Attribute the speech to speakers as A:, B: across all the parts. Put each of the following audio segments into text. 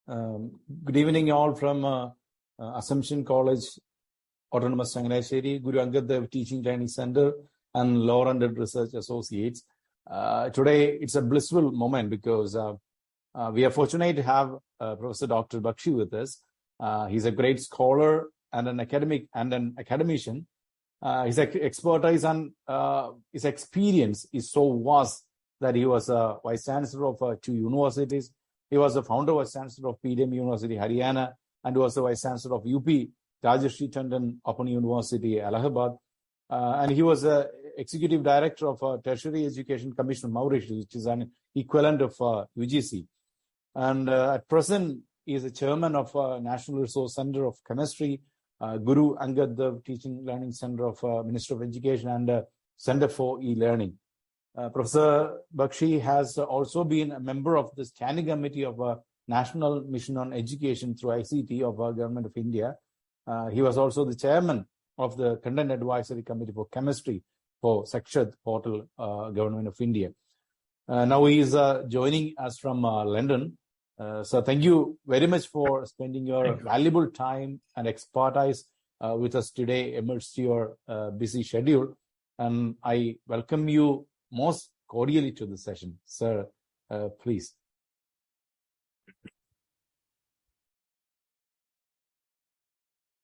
A: Good evening, all from Assumption College, Autonomous Changanacherry, Guru Angad Dev Teaching Training Center, and Law and Research Associates. Today, it's a blissful moment because we are fortunate to have Professor Dr. Bakhshi with us. He's a great scholar and an academic and an academician. His expertise and his experience is so vast that he was a vice chancellor of 2 universities. He was the founder vice chancellor of PMMMNTT University, Haryana, and was the vice chancellor of UP, Rajashri Tandon Open University, Allahabad. And he was the executive director of Tertiary Education Commission of Mauritius, which is an equivalent of UGC. And at present, he is the chairman of National Resource Center of Chemistry, Guru Angad Dev Teaching Learning Center of Ministry of Education, and Center for E-Learning. Professor Bakhshi has also been a member of the Standing Committee of National Mission on Education through ICT of Government of India. He was also the chairman of the Content Advisory Committee for Chemistry for Sakshat Portal, Government of India. Now he is joining us from London. So thank you very much for spending your valuable time and expertise with us today amidst your busy schedule. And I welcome you most cordially to the session. Sir, please.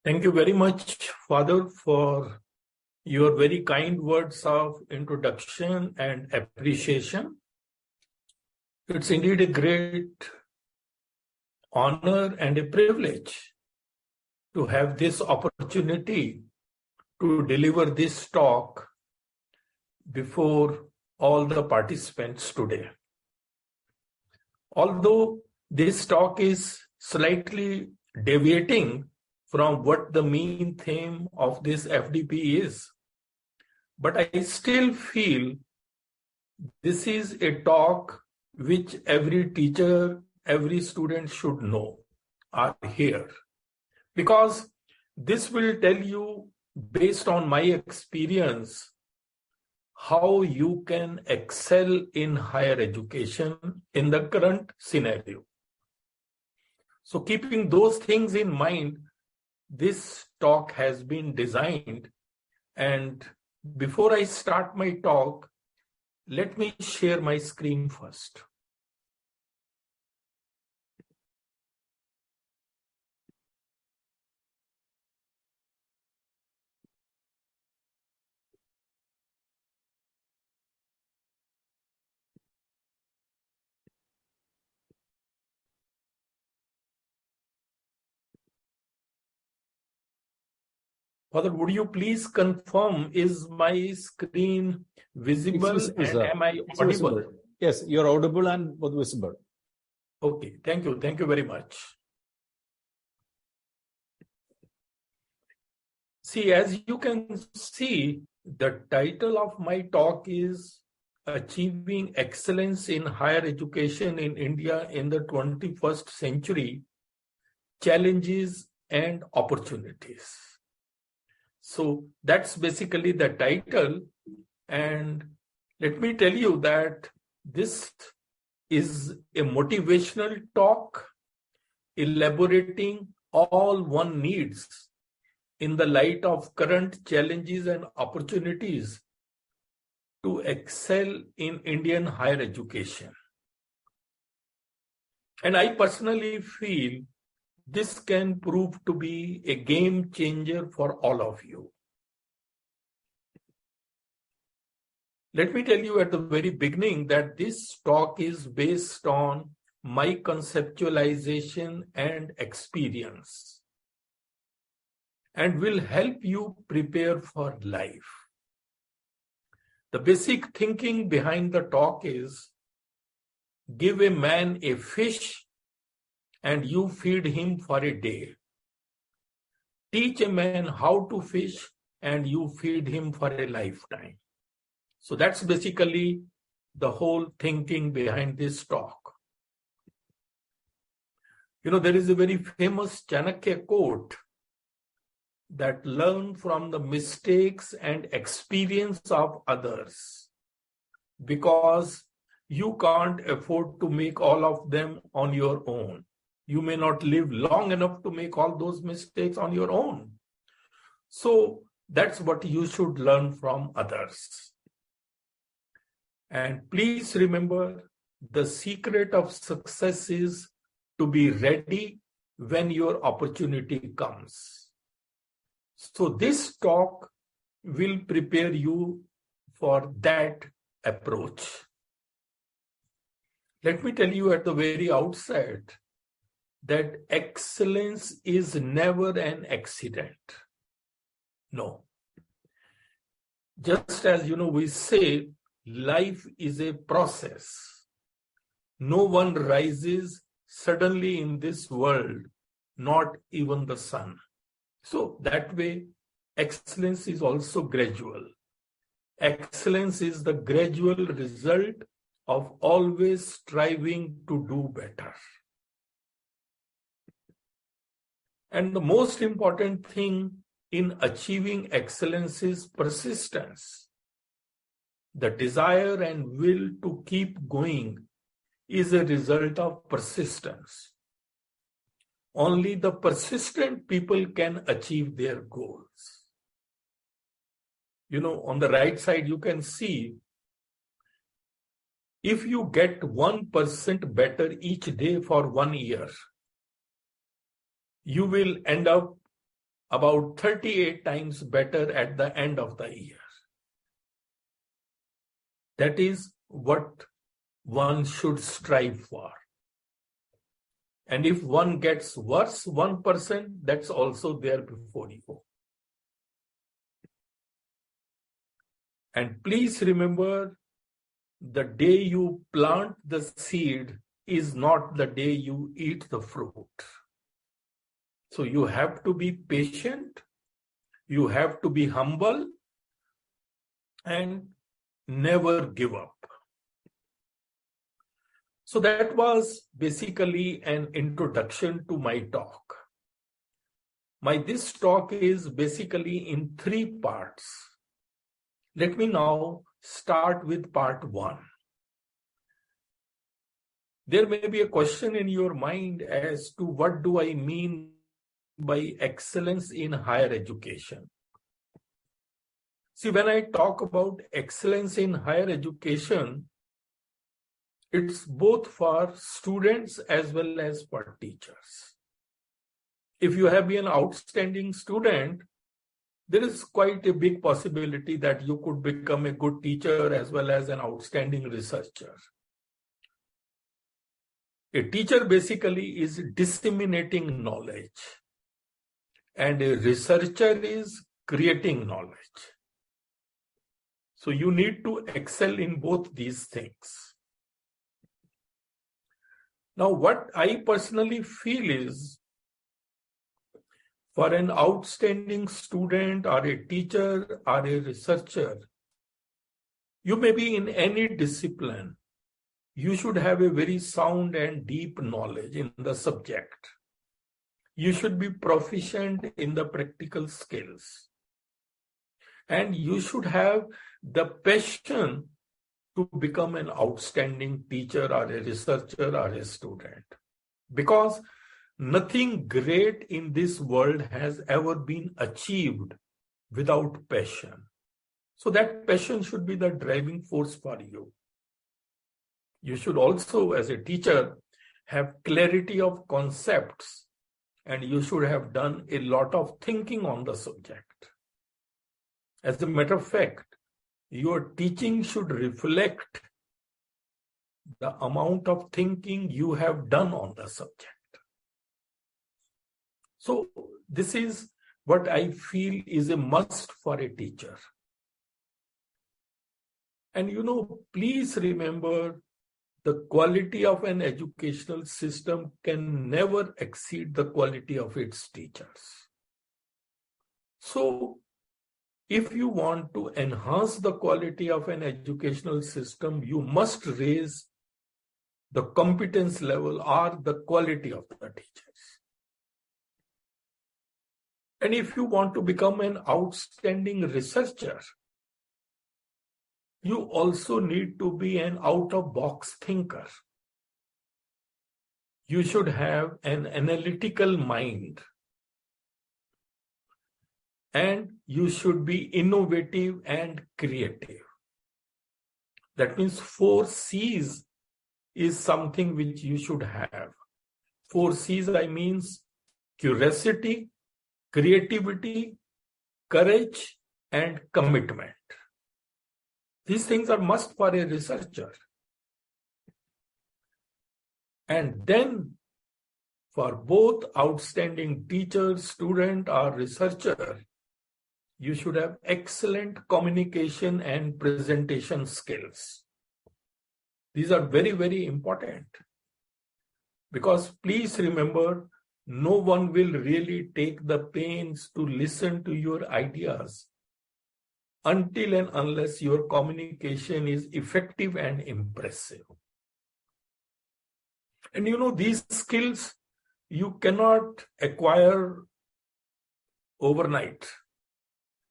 B: Thank you very much, Father, for your very kind words of introduction and appreciation. It's indeed a great honor and a privilege to have this opportunity to deliver this talk before all the participants today. Although this talk is slightly deviating from what the main theme of this FDP is, but I still feel this is a talk which every teacher, every student should know are here, because this will tell you, based on my experience, how you can excel in higher education in the current scenario. So keeping those things in mind, this talk has been designed. And before I start my talk, let me share my screen first. Father, would you please confirm, is my screen visible and am I audible?
A: Visible. Yes, you're audible and both visible.
B: Okay, thank you. Thank you very much. See, as you can see, the title of my talk is Achieving Excellence in Higher Education in India in the 21st Century, Challenges and Opportunities. So that's basically the title. And let me tell you that this is a motivational talk elaborating all one needs in the light of current challenges and opportunities to excel in Indian higher education. And I personally feel this can prove to be a game changer for all of you. Let me tell you at the very beginning that this talk is based on my conceptualization and experience and will help you prepare for life. The basic thinking behind the talk is: give a man a fish and you feed him for a day. Teach a man how to fish and you feed him for a lifetime. So that's basically the whole thinking behind this talk. You know, there is a very famous Chanakya quote that learn from the mistakes and experience of others, because you can't afford to make all of them on your own. You may not live long enough to make all those mistakes on your own. So that's what you should learn from others. And please remember, the secret of success is to be ready when your opportunity comes. So this talk will prepare you for that approach. Let me tell you at the very outset that excellence is never an accident. No. Just as we say, life is a process. No one rises suddenly in this world, not even the sun. So that way, excellence is also gradual. Excellence is the gradual result of always striving to do better. And the most important thing in achieving excellence is persistence. The desire and will to keep going is a result of persistence. Only the persistent people can achieve their goals. On the right side, you can see if you get 1% better each day for 1 year, you will end up about 38 times better at the end of the year. That is what one should strive for. And if one gets worse 1%, that's also there before you. And please remember, the day you plant the seed is not the day you eat the fruit. So you have to be patient, you have to be humble, and never give up. So that was basically an introduction to my talk. This talk is basically in 3 parts. Let me now start with part 1. There may be a question in your mind as to what do I mean by excellence in higher education. See, when I talk about excellence in higher education, it's both for students as well as for teachers. If you have been an outstanding student, there is quite a big possibility that you could become a good teacher as well as an outstanding researcher. A teacher basically is disseminating knowledge, and a researcher is creating knowledge. So you need to excel in both these things. Now, what I personally feel is, for an outstanding student or a teacher or a researcher, you may be in any discipline, you should have a very sound and deep knowledge in the subject. You should be proficient in the practical skills. And you should have the passion to become an outstanding teacher or a researcher or a student. Because nothing great in this world has ever been achieved without passion. So that passion should be the driving force for you. You should also, as a teacher, have clarity of concepts, and you should have done a lot of thinking on the subject. As a matter of fact, your teaching should reflect the amount of thinking you have done on the subject. So this is what I feel is a must for a teacher. And please remember, the quality of an educational system can never exceed the quality of its teachers. So if you want to enhance the quality of an educational system, you must raise the competence level or the quality of the teachers. And if you want to become an outstanding researcher, you also need to be an out-of-box thinker. you should have an analytical mind, and you should be innovative and creative. That means 4 C's is something which you should have. 4 C's, I means curiosity, creativity, courage, and commitment. These things are must for a researcher. And then for both outstanding teacher, student, or researcher, you should have excellent communication and presentation skills. These are very, very important. Because please remember, no one will really take the pains to listen to your ideas until and unless your communication is effective and impressive. And these skills you cannot acquire overnight.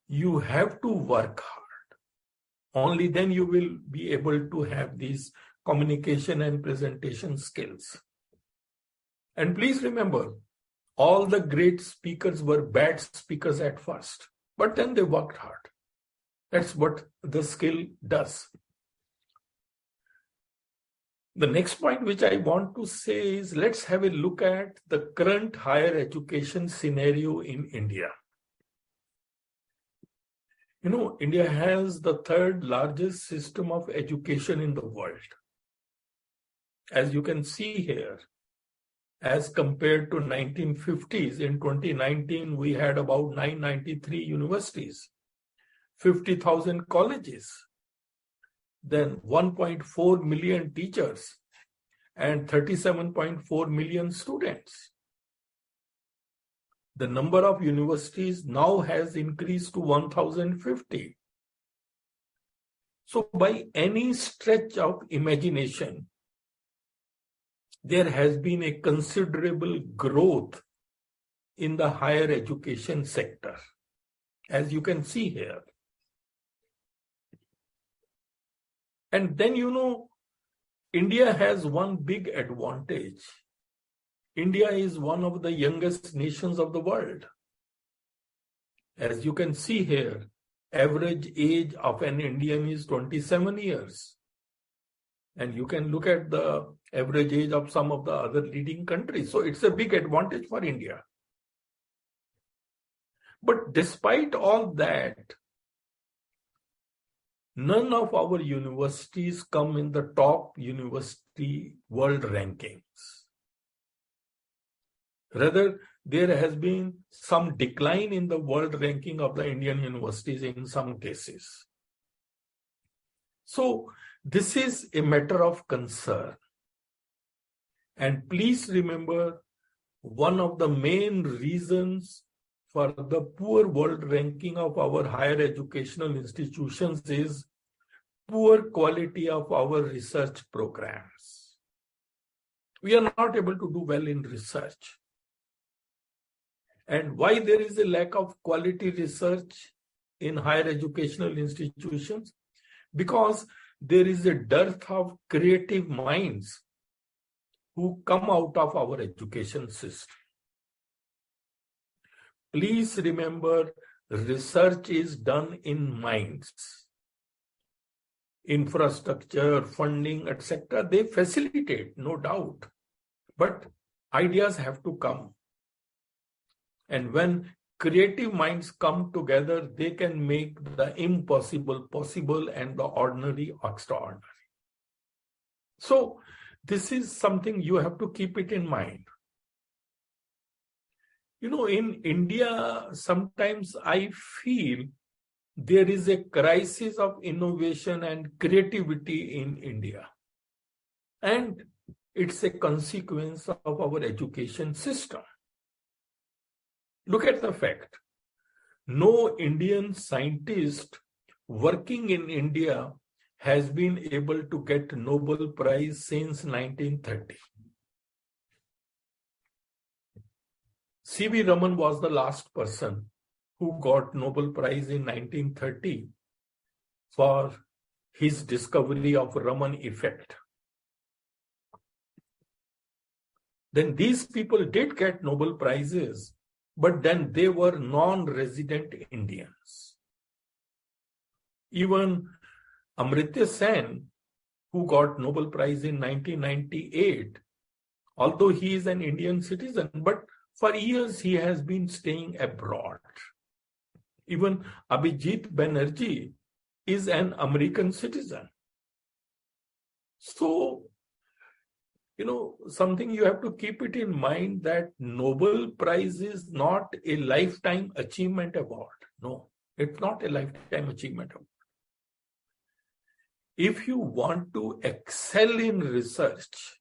B: You have to work hard. Only then you will be able to have these communication and presentation skills. And please remember, all the great speakers were bad speakers at first, but then they worked hard. That's what the skill does. The next point which I want to say is, let's have a look at the current higher education scenario in India. India has the 3rd largest system of education in the world. As you can see here, as compared to 1950s, in 2019, we had about 993 universities, 50,000 colleges, then 1.4 million teachers, and 37.4 million students. The number of universities now has increased to 1,050. So by any stretch of imagination, there has been a considerable growth in the higher education sector, as you can see here. And then, India has one big advantage. India is one of the youngest nations of the world. As you can see here, average age of an Indian is 27 years. And you can look at the average age of some of the other leading countries. So it's a big advantage for India. But despite all that, none of our universities come in the top university world rankings. Rather, there has been some decline in the world ranking of the Indian universities in some cases. So, this is a matter of concern. And please remember, one of the main reasons for the poor world ranking of our higher educational institutions is poor quality of our research programs. We are not able to do well in research. And why there is a lack of quality research in higher educational institutions? Because there is a dearth of creative minds who come out of our education system. Please remember, research is done in minds. Infrastructure, funding, etc., they facilitate, no doubt. But ideas have to come. And when creative minds come together, they can make the impossible possible and the ordinary extraordinary. So this is something you have to keep it in mind. In India, sometimes I feel there is a crisis of innovation and creativity in India. And it's a consequence of our education system. Look at the fact. No Indian scientist working in India has been able to get Nobel Prize since 1930. C.V. Raman was the last person who got Nobel Prize in 1930 for his discovery of Raman effect. then these people did get Nobel Prizes, but then they were non-resident Indians. Even Amartya Sen, who got Nobel Prize in 1998, although he is an Indian citizen, but for years he has been staying abroad. Even Abhijit Banerjee is an American citizen. So, something you have to keep it in mind, that Nobel Prize is not a lifetime achievement award. No, it's not a lifetime achievement award. If you want to excel in research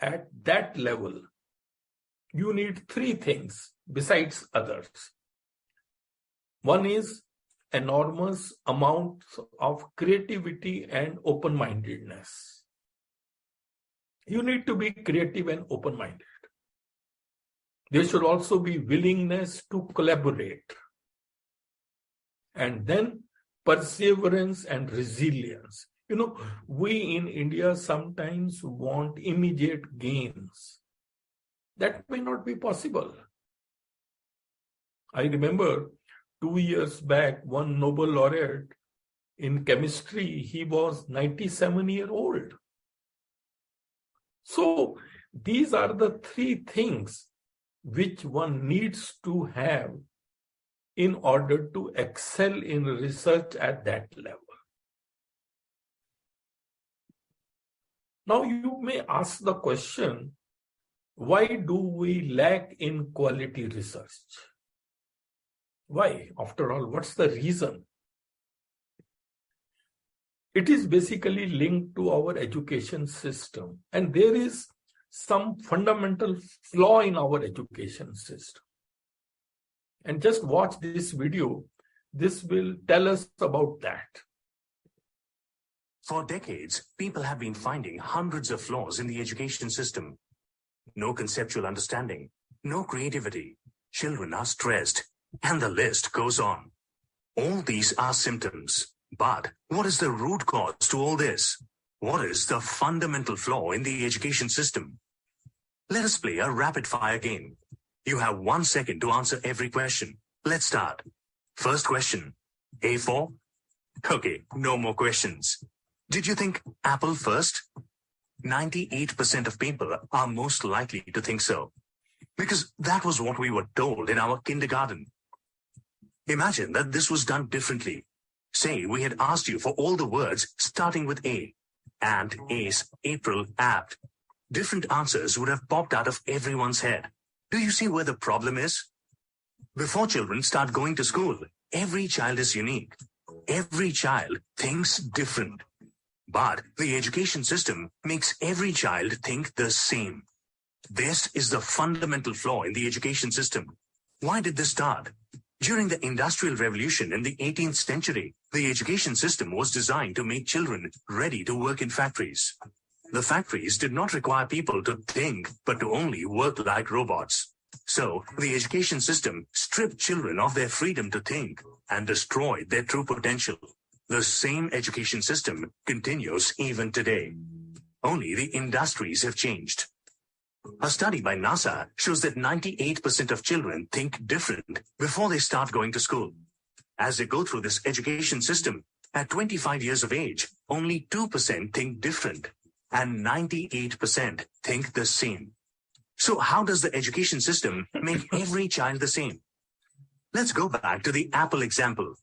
B: at that level, you need three things besides others. One is enormous amounts of creativity and open-mindedness. You need to be creative and open-minded. There should also be willingness to collaborate. And then perseverance and resilience. We in India sometimes want immediate gains. That may not be possible. I remember 2 years back, one Nobel laureate in chemistry, he was 97-year-old. So these are the three things which one needs to have in order to excel in research at that level. Now you may ask the question, why do we lack in quality research? Why? After all, what's the reason? It is basically linked to our education system, and there is some fundamental flaw in our education system. And just watch this video. This will tell us about that.
C: For decades, people have been finding hundreds of flaws in the education system. No conceptual understanding, no creativity, children are stressed, and the list goes on. All these are symptoms. But what is the root cause to all this? What is the fundamental flaw in the education system? Let us play a rapid-fire game. You have 1 second to answer every question. Let's start. First question, A4? Okay, no more questions. Did you think apple first? 98% of people are most likely to think so, because that was what we were told in our kindergarten. Imagine that this was done differently. Say we had asked you for all the words starting with A, ant, ace, April, apt. Different answers would have popped out of everyone's head. Do you see where the problem is? Before children start going to school, every child is unique. Every child thinks different. But the education system makes every child think the same. This is the fundamental flaw in the education system. Why did this start? During the Industrial Revolution in the 18th century, the education system was designed to make children ready to work in factories. The factories did not require people to think, but to only work like robots. So, the education system stripped children of their freedom to think and destroyed their true potential. The same education system continues even today. Only the industries have changed. A study by NASA shows that 98% of children think different before they start going to school. As they go through this education system, at 25 years of age, only 2% think different, and 98% think the same. So how does the education system make every child the same? Let's go back to the apple example.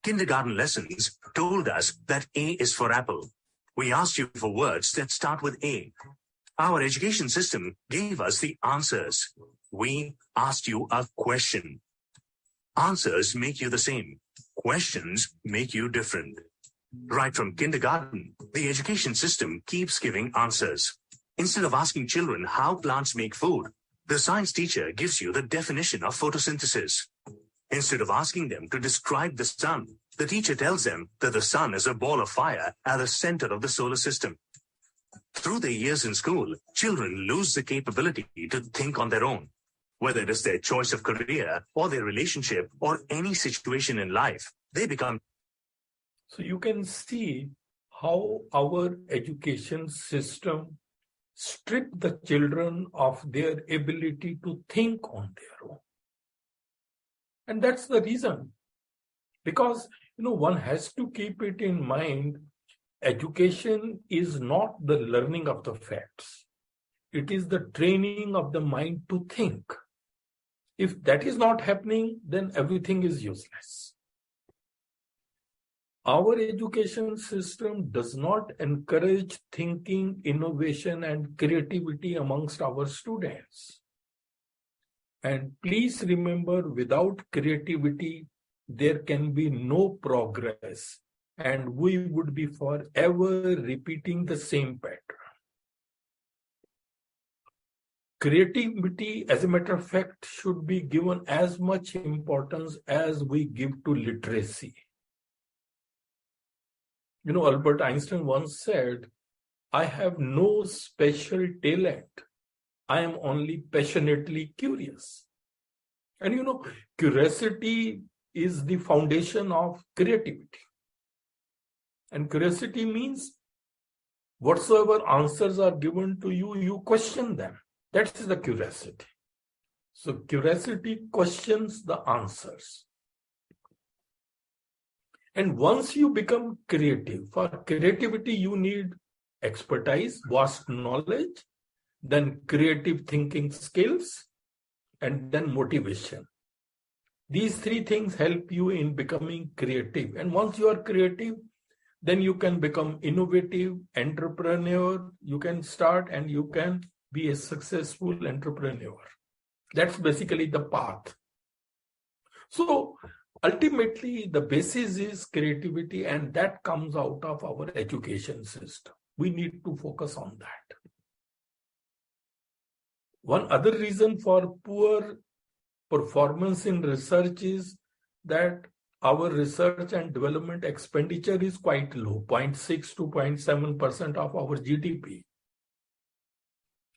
C: Kindergarten lessons told us that A is for apple. We asked you for words that start with A. Our education system gave us the answers. We asked you a question. Answers make you the same. Questions make you different. Right from kindergarten, the education system keeps giving answers. Instead of asking children how plants make food, the science teacher gives you the definition of photosynthesis. Instead of asking them to describe the sun, the teacher tells them that the sun is a ball of fire at the center of the solar system. Through their years in school, children lose the capability to think on their own. Whether it is their choice of career or their relationship or any situation in life, they become.
B: So you can see how our education system strip the children of their ability to think on their own. And that's the reason. Because, one has to keep it in mind, education is not the learning of the facts. It is the training of the mind to think. If that is not happening, then everything is useless. Our education system does not encourage thinking, innovation, and creativity amongst our students. And please remember, without creativity, there can be no progress, and we would be forever repeating the same pattern. Creativity, as a matter of fact, should be given as much importance as we give to literacy. Albert Einstein once said, "I have no special talent. I am only passionately curious." And curiosity is the foundation of creativity. And curiosity means whatsoever answers are given to you, you question them. That is the curiosity. So curiosity questions the answers. And once you become creative, for creativity you need expertise, vast knowledge, then creative thinking skills, and then motivation. These three things help you in becoming creative. And once you are creative, then you can become innovative, entrepreneur, you can start and you can be a successful entrepreneur. That's basically the path. So ultimately, the basis is creativity, and that comes out of our education system. We need to focus on that. One other reason for poor performance in research is that our research and development expenditure is quite low, 0.6 to 0.7% of our GDP.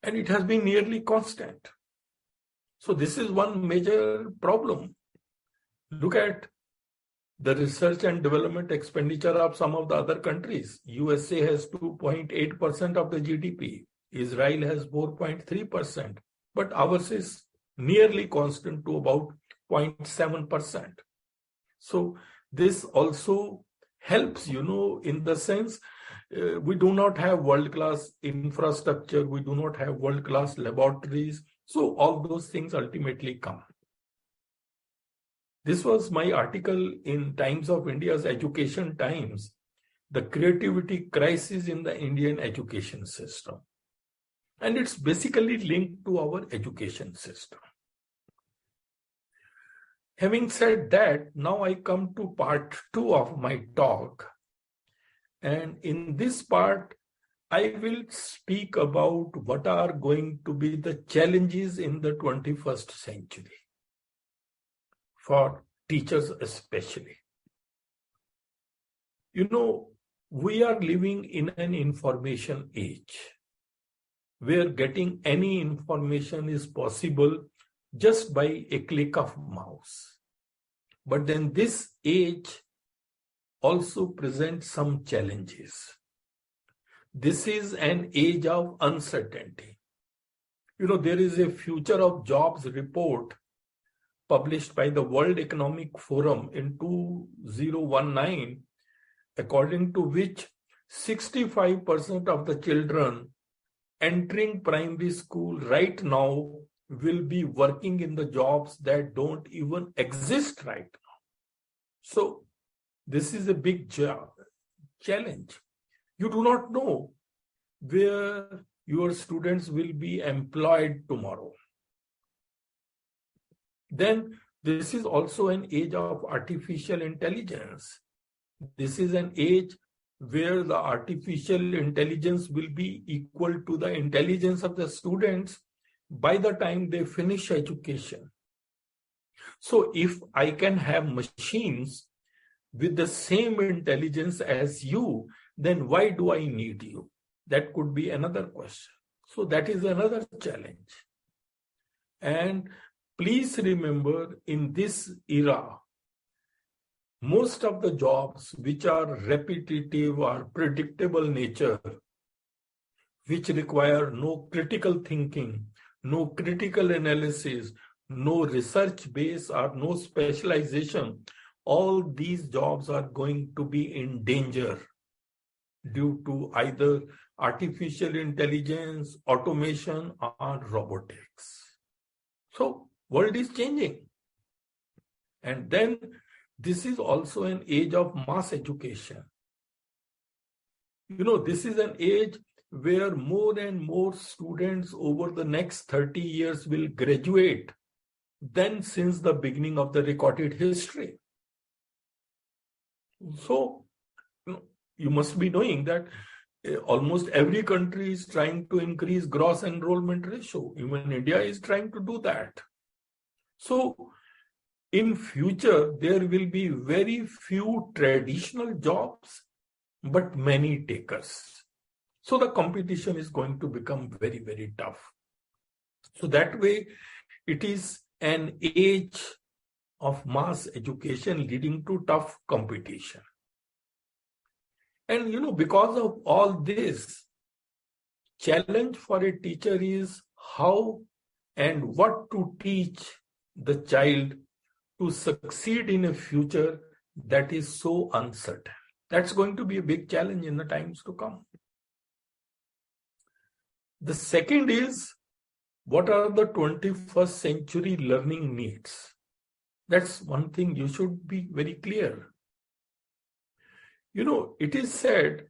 B: And it has been nearly constant. So this is one major problem. Look at the research and development expenditure of some of the other countries. USA has 2.8% of the GDP. Israel has 4.3%. But ours is nearly constant to about 0.7%. So this also helps, in the sense we do not have world-class infrastructure, we do not have world-class laboratories. So all those things ultimately come. This was my article in Times of India's Education Times, the creativity crisis in the Indian education system. And it's basically linked to our education system. Having said that, now I come to part 2 of my talk. And in this part, I will speak about what are going to be the challenges in the 21st century, for teachers especially. We are living in an information age where getting any information is possible just by a click of mouse. But then this age also presents some challenges. This is an age of uncertainty. There is a Future of Jobs report published by the World Economic Forum in 2019, according to which 65% of the children entering primary school right now will be working in the jobs that don't even exist right now. So this is a big challenge. You do not know where your students will be employed tomorrow. Then this is also an age of artificial intelligence. This is an age where the artificial intelligence will be equal to the intelligence of the students by the time they finish education. So if I can have machines with the same intelligence as you, then why do I need you? That could be another question. So that is another challenge. And please remember, in this era, most of the jobs which are repetitive or predictable nature which require no critical thinking, no critical analysis, no research base or no specialization, all these jobs are going to be in danger due to either artificial intelligence, automation, or robotics. So, world is changing. And then this is also an age of mass education. This is an age where more and more students over the next 30 years will graduate than since the beginning of the recorded history. So, you must be knowing that almost every country is trying to increase gross enrollment ratio. Even India is trying to do that. So, in future, there will be very few traditional jobs, but many takers. So the competition is going to become very, very tough. So that way, it is an age of mass education leading to tough competition. And because of all this, challenge for a teacher is how and what to teach the child to succeed in a future that is so uncertain. That's going to be a big challenge in the times to come. The second is, what are the 21st century learning needs? That's one thing you should be very clear. It is said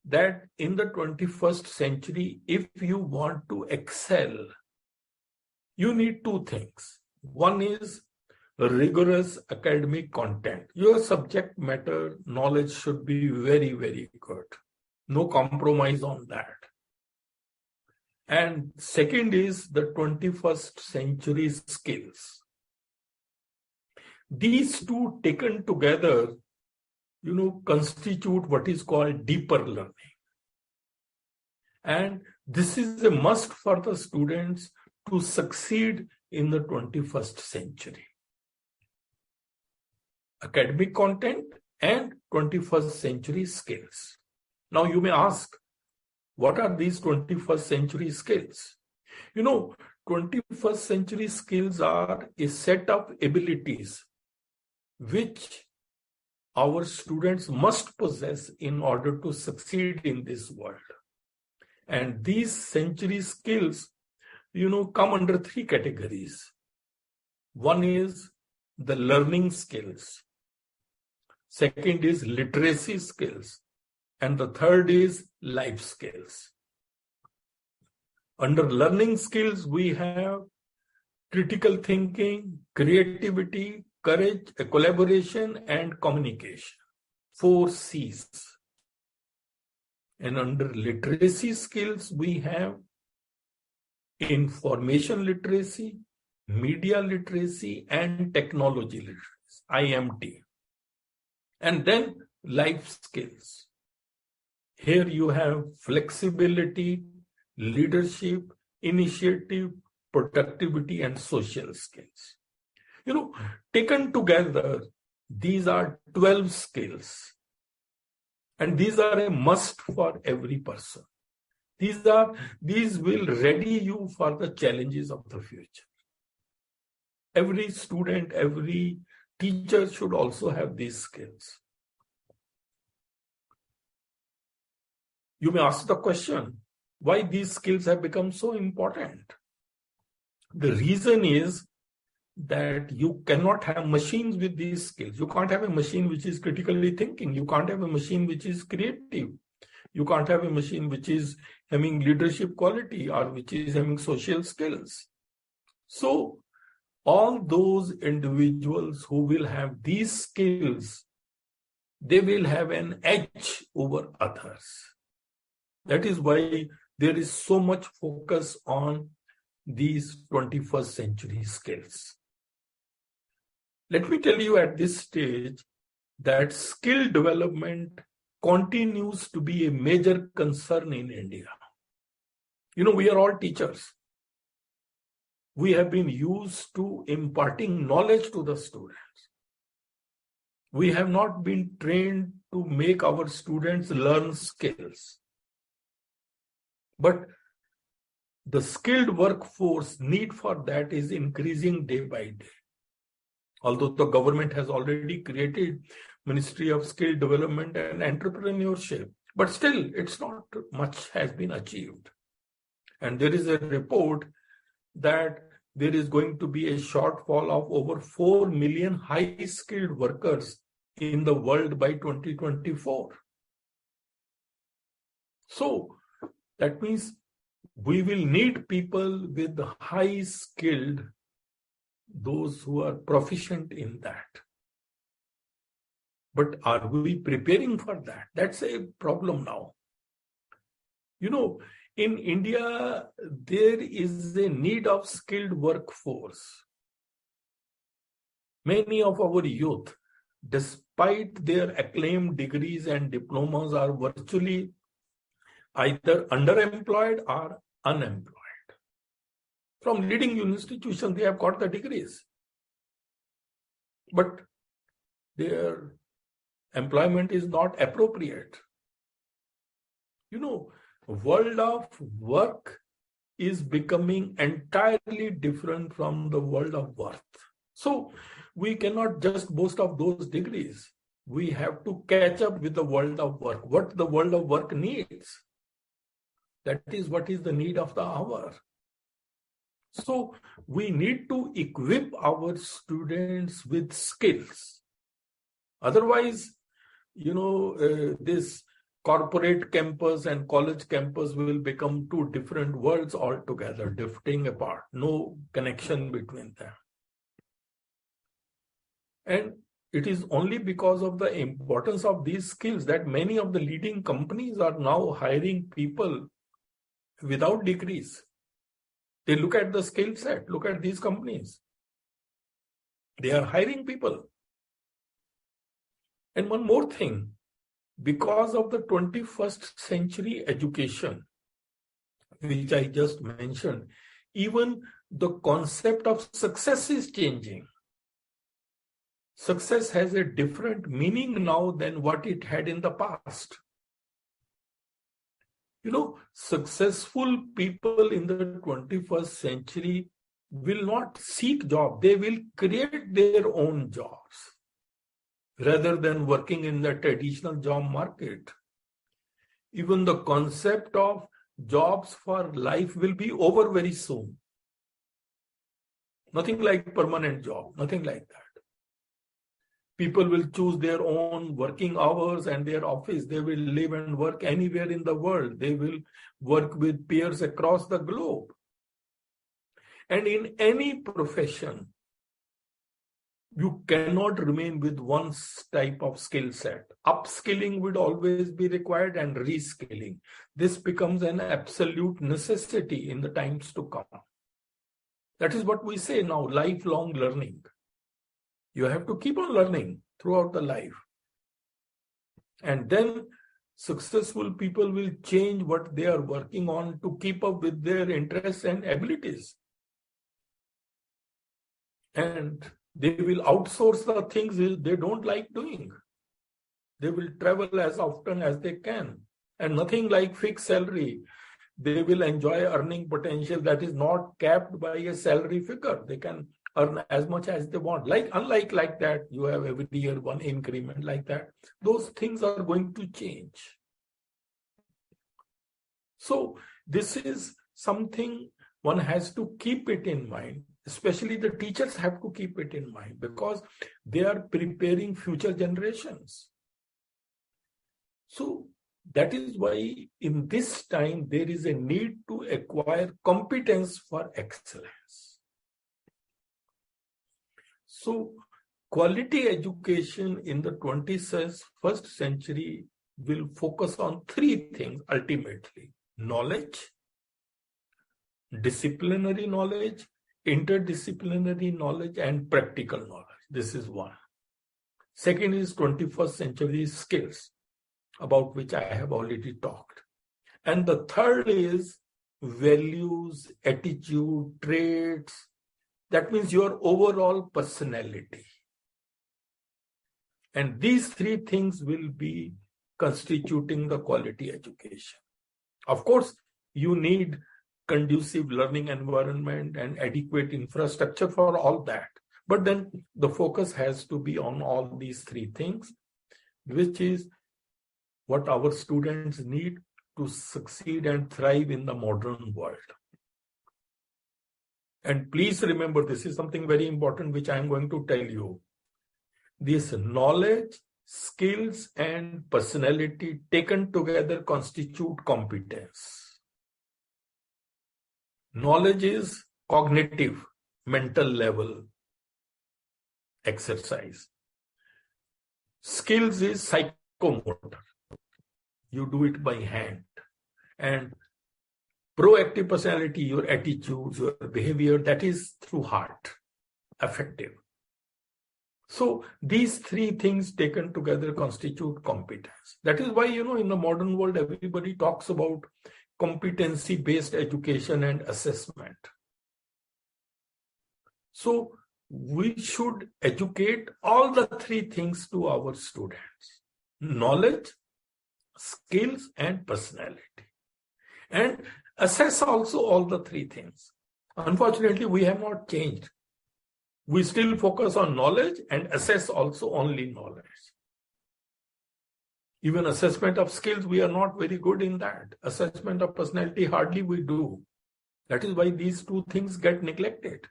B: that in the 21st century, if you want to excel, you need two things. One is rigorous academic content. Your subject matter knowledge should be very, very good. No compromise on that. And second is the 21st century skills. These two taken together, constitute what is called deeper learning. And this is a must for the students to succeed in the 21st century. Academic content and 21st century skills. Now you may ask, what are these 21st century skills? 21st century skills are a set of abilities which our students must possess in order to succeed in this world. And these century skills, come under three categories. One is the learning skills. Second is literacy skills. And the third is life skills. Under learning skills, we have critical thinking, creativity, courage, collaboration, and communication. 4 C's. And under literacy skills, we have information literacy, media literacy, and technology literacy, IMT. And then life skills. Here you have flexibility, leadership, initiative, productivity, and social skills. Taken together, these are 12 skills. And these are a must for every person. These will ready you for the challenges of the future. Every student, every teacher should also have these skills. You may ask the question, why these skills have become so important? The reason is that you cannot have machines with these skills. You can't have a machine which is critically thinking. You can't have a machine which is creative. You can't have a machine which is having leadership quality or which is having social skills. So all those individuals who will have these skills, they will have an edge over others. That is why there is so much focus on these 21st century skills. Let me tell you at this stage that skill development continues to be a major concern in India. We are all teachers. We have been used to imparting knowledge to the students. We have not been trained to make our students learn skills. But the skilled workforce need for that is increasing day by day. Although the government has already created Ministry of Skill Development and Entrepreneurship, but still it's not much has been achieved. And there is a report that there is going to be a shortfall of over 4 million high-skilled workers in the world by 2024. So that means we will need people with high-skilled, those who are proficient in that. But are we preparing for that? That's a problem now. You know, in India, there is a need of skilled workforce. Many of our youth, despite their acclaimed degrees and diplomas, are virtually either underemployed or unemployed. From leading institutions, they have got the degrees, but their employment is not appropriate. You know, world of work is becoming entirely different from the world of worth. So we cannot just boast of those degrees. We have to catch up with the world of work, what the world of work needs. That is what is the need of the hour. So we need to equip our students with skills. Otherwise, you know, this corporate campus and college campus will become two different worlds altogether, drifting apart, no connection between them. And it is only because of the importance of these skills that many of the leading companies are now hiring people without degrees. They look at the skill set, look at these companies. They are hiring people. And one more thing, because of the 21st century education, which I just mentioned, even the concept of success is changing. Success has a different meaning now than what it had in the past. You know, successful people in the 21st century will not seek jobs. They will create their own jobs rather than working in the traditional job market. Even the concept of jobs for life will be over very soon. Nothing like permanent job, nothing like that. People will choose their own working hours and their office. They will live and work anywhere in the world. They will work with peers across the globe. And in any profession, you cannot remain with one type of skill set. Upskilling would always be required and reskilling. This becomes an absolute necessity in the times to come. That is what we say now, lifelong learning. You have to keep on learning throughout the life. And then successful people will change what they are working on to keep up with their interests and abilities. And they will outsource the things they don't like doing. They will travel as often as they can. And nothing like fixed salary. They will enjoy earning potential that is not capped by a salary figure. They can earn as much as they want. Unlike like that, you have every year one increment like that. Those things are going to change. So this is something one has to keep it in mind. Especially the teachers have to keep it in mind because they are preparing future generations. So that is why in this time there is a need to acquire competence for excellence. So quality education in the 21st century will focus on three things ultimately: knowledge, disciplinary knowledge, interdisciplinary knowledge, and practical knowledge. This is one. Second is 21st century skills, about which I have already talked. And the third is values, attitude, traits. That means your overall personality. And these three things will be constituting the quality education. Of course, you need conducive learning environment and adequate infrastructure for all that. But then the focus has to be on all these three things, which is what our students need to succeed and thrive in the modern world. And please remember, this is something very important which I am going to tell you. This knowledge, skills, and personality taken together constitute competence. Knowledge is cognitive, mental level exercise. Skills is psychomotor. You do it by hand. And proactive personality, your attitudes, your behavior, that is through heart, affective. So these three things taken together constitute competence. That is why, in the modern world, everybody talks about competency-based education and assessment. So we should educate all the three things to our students: knowledge, skills, and personality. And assess also all the three things. Unfortunately, we have not changed. We still focus on knowledge and assess also only knowledge. Even assessment of skills, we are not very good in that. Assessment of personality, hardly we do. That is why these two things get neglected.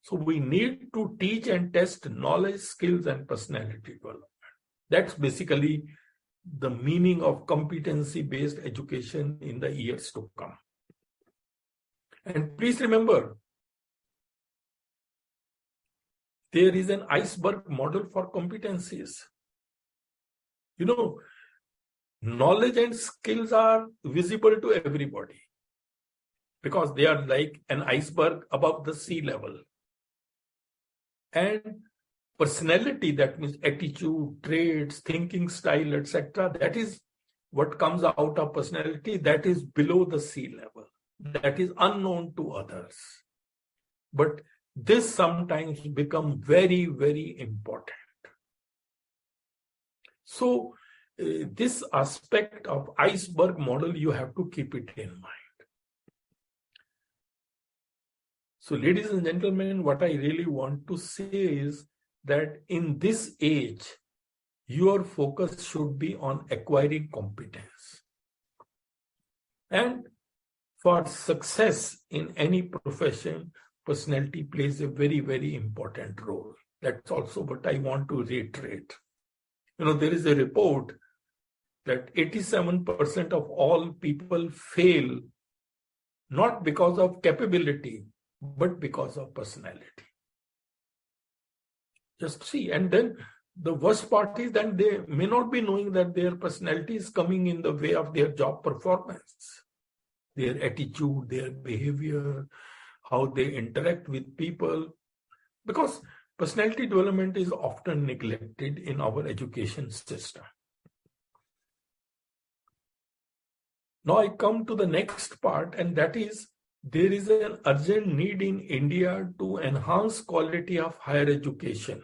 B: So we need to teach and test knowledge, skills, and personality development. That's basically the meaning of competency-based education in the years to come. And please remember, there is an iceberg model for competencies. Knowledge and skills are visible to everybody because they are like an iceberg above the sea level. And personality, that means attitude, traits, thinking style, etc., that is what comes out of personality, that is below the sea level. That is unknown to others. But this sometimes becomes very, very important. So this aspect of iceberg model, you have to keep it in mind. So ladies and gentlemen, what I really want to say is that in this age, your focus should be on acquiring competence. And for success in any profession, personality plays a very, very important role. That's also what I want to reiterate. There is a report that 87% of all people fail not because of capability, but because of personality. Just see. And then the worst part is that they may not be knowing that their personality is coming in the way of their job performance, their attitude, their behavior, how they interact with people. Because personality development is often neglected in our education system. Now I come to the next part, and that is, there is an urgent need in India to enhance quality of higher education.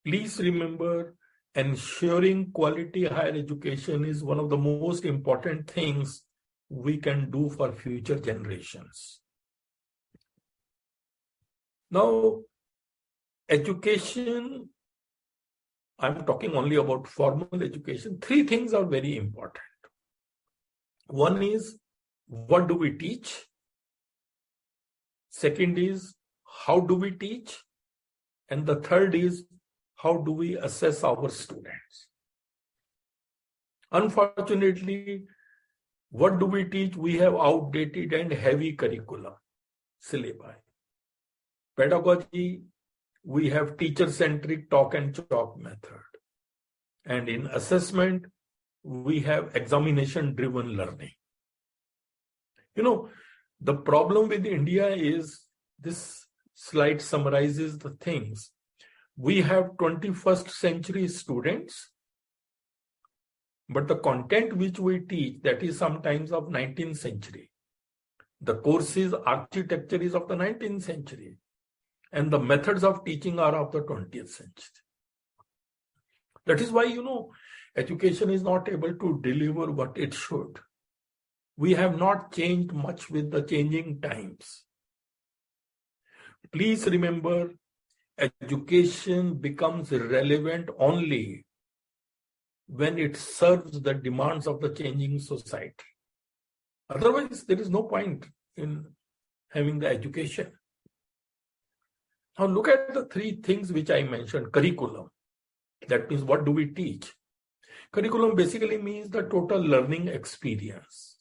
B: Please remember, ensuring quality higher education is one of the most important things we can do for future generations. Now, education, I'm talking only about formal education. Three things are very important. One is, what do we teach? Second is, how do we teach? And the third is, how do we assess our students? Unfortunately, what do we teach? We have outdated and heavy curriculum, syllabi. Pedagogy, we have teacher-centric talk and chalk method. And in assessment, we have examination-driven learning. The problem with India is, this slide summarizes the things. We have 21st century students, but the content which we teach, that is sometimes of 19th century. The courses, architecture is of the 19th century. And the methods of teaching are of the 20th century. That is why, education is not able to deliver what it should. we have not changed much with the changing times. Please remember, education becomes relevant only when it serves the demands of the changing society. Otherwise, there is no point in having the education. Now look at the three things which I mentioned. Curriculum. That means what do we teach? Curriculum basically means the total learning experience.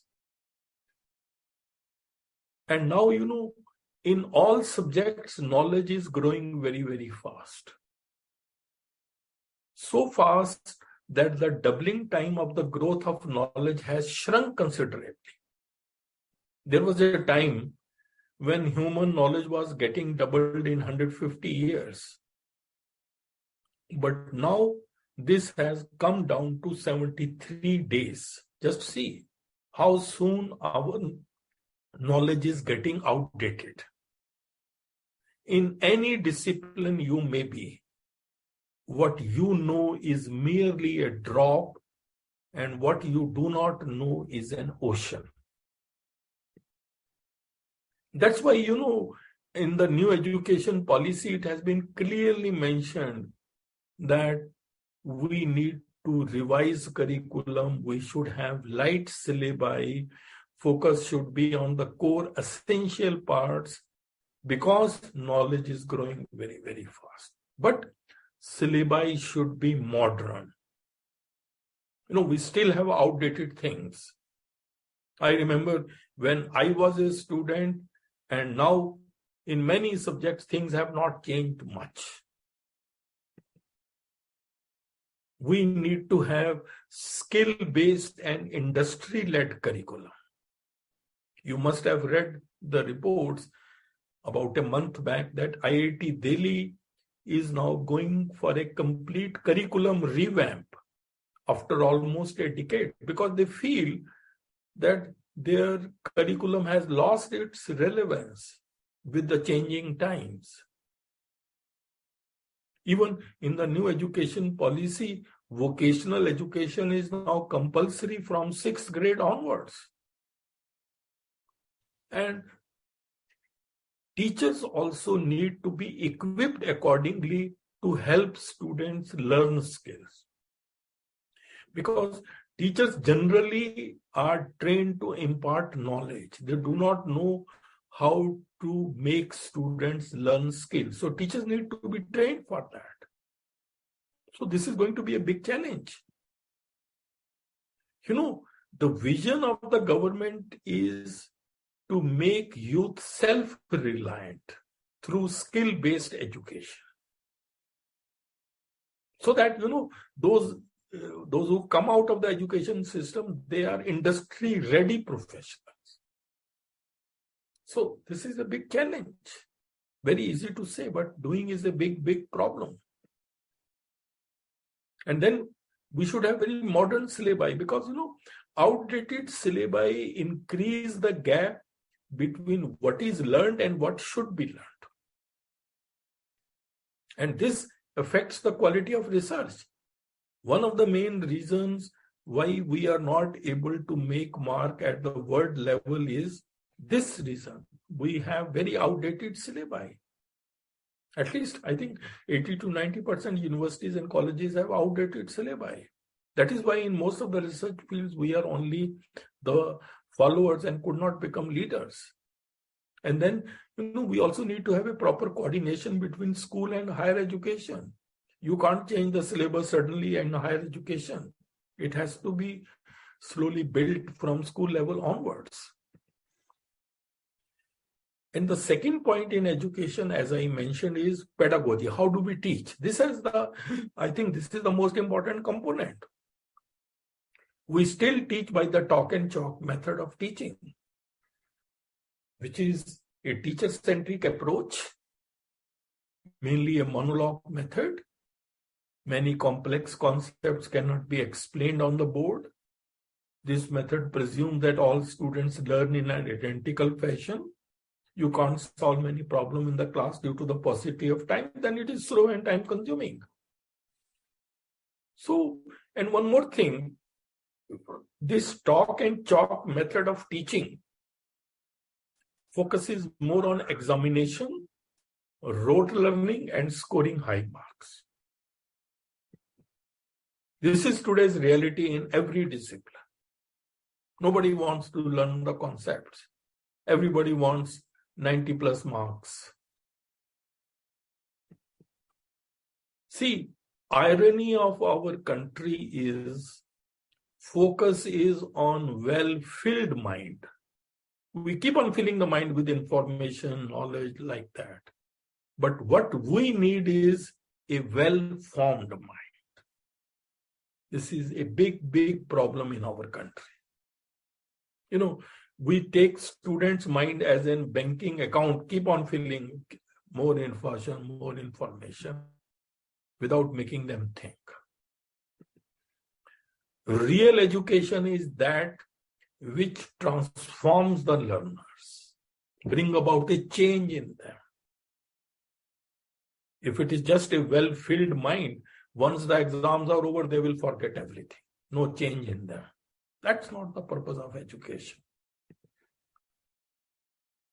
B: And now, in all subjects, knowledge is growing very, very fast. So fast that the doubling time of the growth of knowledge has shrunk considerably. There was a time when human knowledge was getting doubled in 150 years. But now this has come down to 73 days. Just see how soon our knowledge is getting outdated. In any discipline you may be, what you know is merely a drop, and what you do not know is an ocean. That's why, in the new education policy, it has been clearly mentioned that we need to revise curriculum. We should have light syllabi. Focus should be on the core essential parts because knowledge is growing very, very fast. But syllabi should be modern. We still have outdated things. I remember when I was a student, and now in many subjects, things have not changed much. We need to have skill-based and industry-led curriculum. You must have read the reports about a month back that IIT Delhi is now going for a complete curriculum revamp after almost a decade because they feel that their curriculum has lost its relevance with the changing times. Even in the new education policy, vocational education is now compulsory from 6th grade onwards. And teachers also need to be equipped accordingly to help students learn skills. Because teachers generally are trained to impart knowledge. They do not know how to make students learn skills. So teachers need to be trained for that. So this is going to be a big challenge. The vision of the government is to make youth self-reliant through skill-based education. So that, those who come out of the education system, they are industry-ready professionals. So this is a big challenge. Very easy to say, but doing is a big, big problem. And then we should have very modern syllabi because, outdated syllabi increase the gap between what is learned and what should be learned. And this affects the quality of research. One of the main reasons why we are not able to make mark at the world level is this reason. We have very outdated syllabi. At least, I think 80 to 90% universities and colleges have outdated syllabi. That is why in most of the research fields, we are only the followers and could not become leaders. And then, we also need to have a proper coordination between school and higher education. You can't change the syllabus suddenly in higher education. It has to be slowly built from school level onwards. And the second point in education, as I mentioned, is pedagogy. How do we teach? I think this is the most important component. We still teach by the talk and chalk method of teaching, which is a teacher-centric approach, mainly a monologue method. Many complex concepts cannot be explained on the board. This method presumes that all students learn in an identical fashion. You can't solve many problems in the class due to the paucity of time, then it is slow and time consuming. So, and one more thing, this talk and chalk method of teaching focuses more on examination, rote learning, and scoring high marks. This is today's reality in every discipline. Nobody wants to learn the concepts. Everybody wants 90+ marks. See, irony of our country is focus is on well-filled mind. We keep on filling the mind with information, knowledge like that. But what we need is a well-formed mind. This is a big, big problem in our country. You know, we take students' mind as a banking account, keep on filling more information without making them think. Real education is that which transforms the learners, bring about a change in them. If it is just a well-filled mind, once the exams are over, they will forget everything. No change in them. That's not the purpose of education.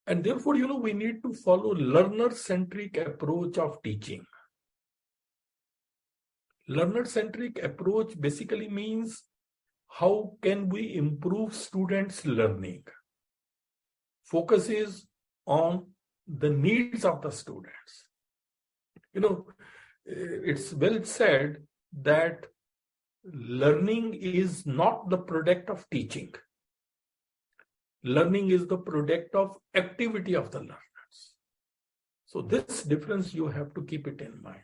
B: And therefore, we need to follow learner-centric approach of teaching. Learner-centric approach basically means how can we improve students' learning? Focus is on the needs of the students. It's well said that learning is not the product of teaching. Learning is the product of activity of the learners. So this difference you have to keep it in mind.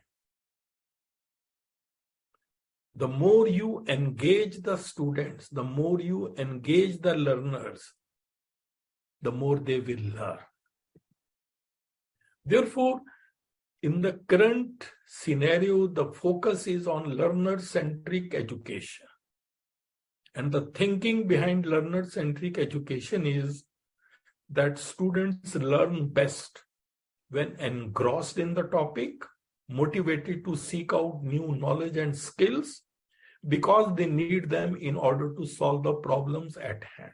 B: The more you engage the students, the more you engage the learners, the more they will learn. Therefore, in the current scenario, the focus is on learner-centric education. And the thinking behind learner-centric education is that students learn best when engrossed in the topic, motivated to seek out new knowledge and skills because they need them in order to solve the problems at hand.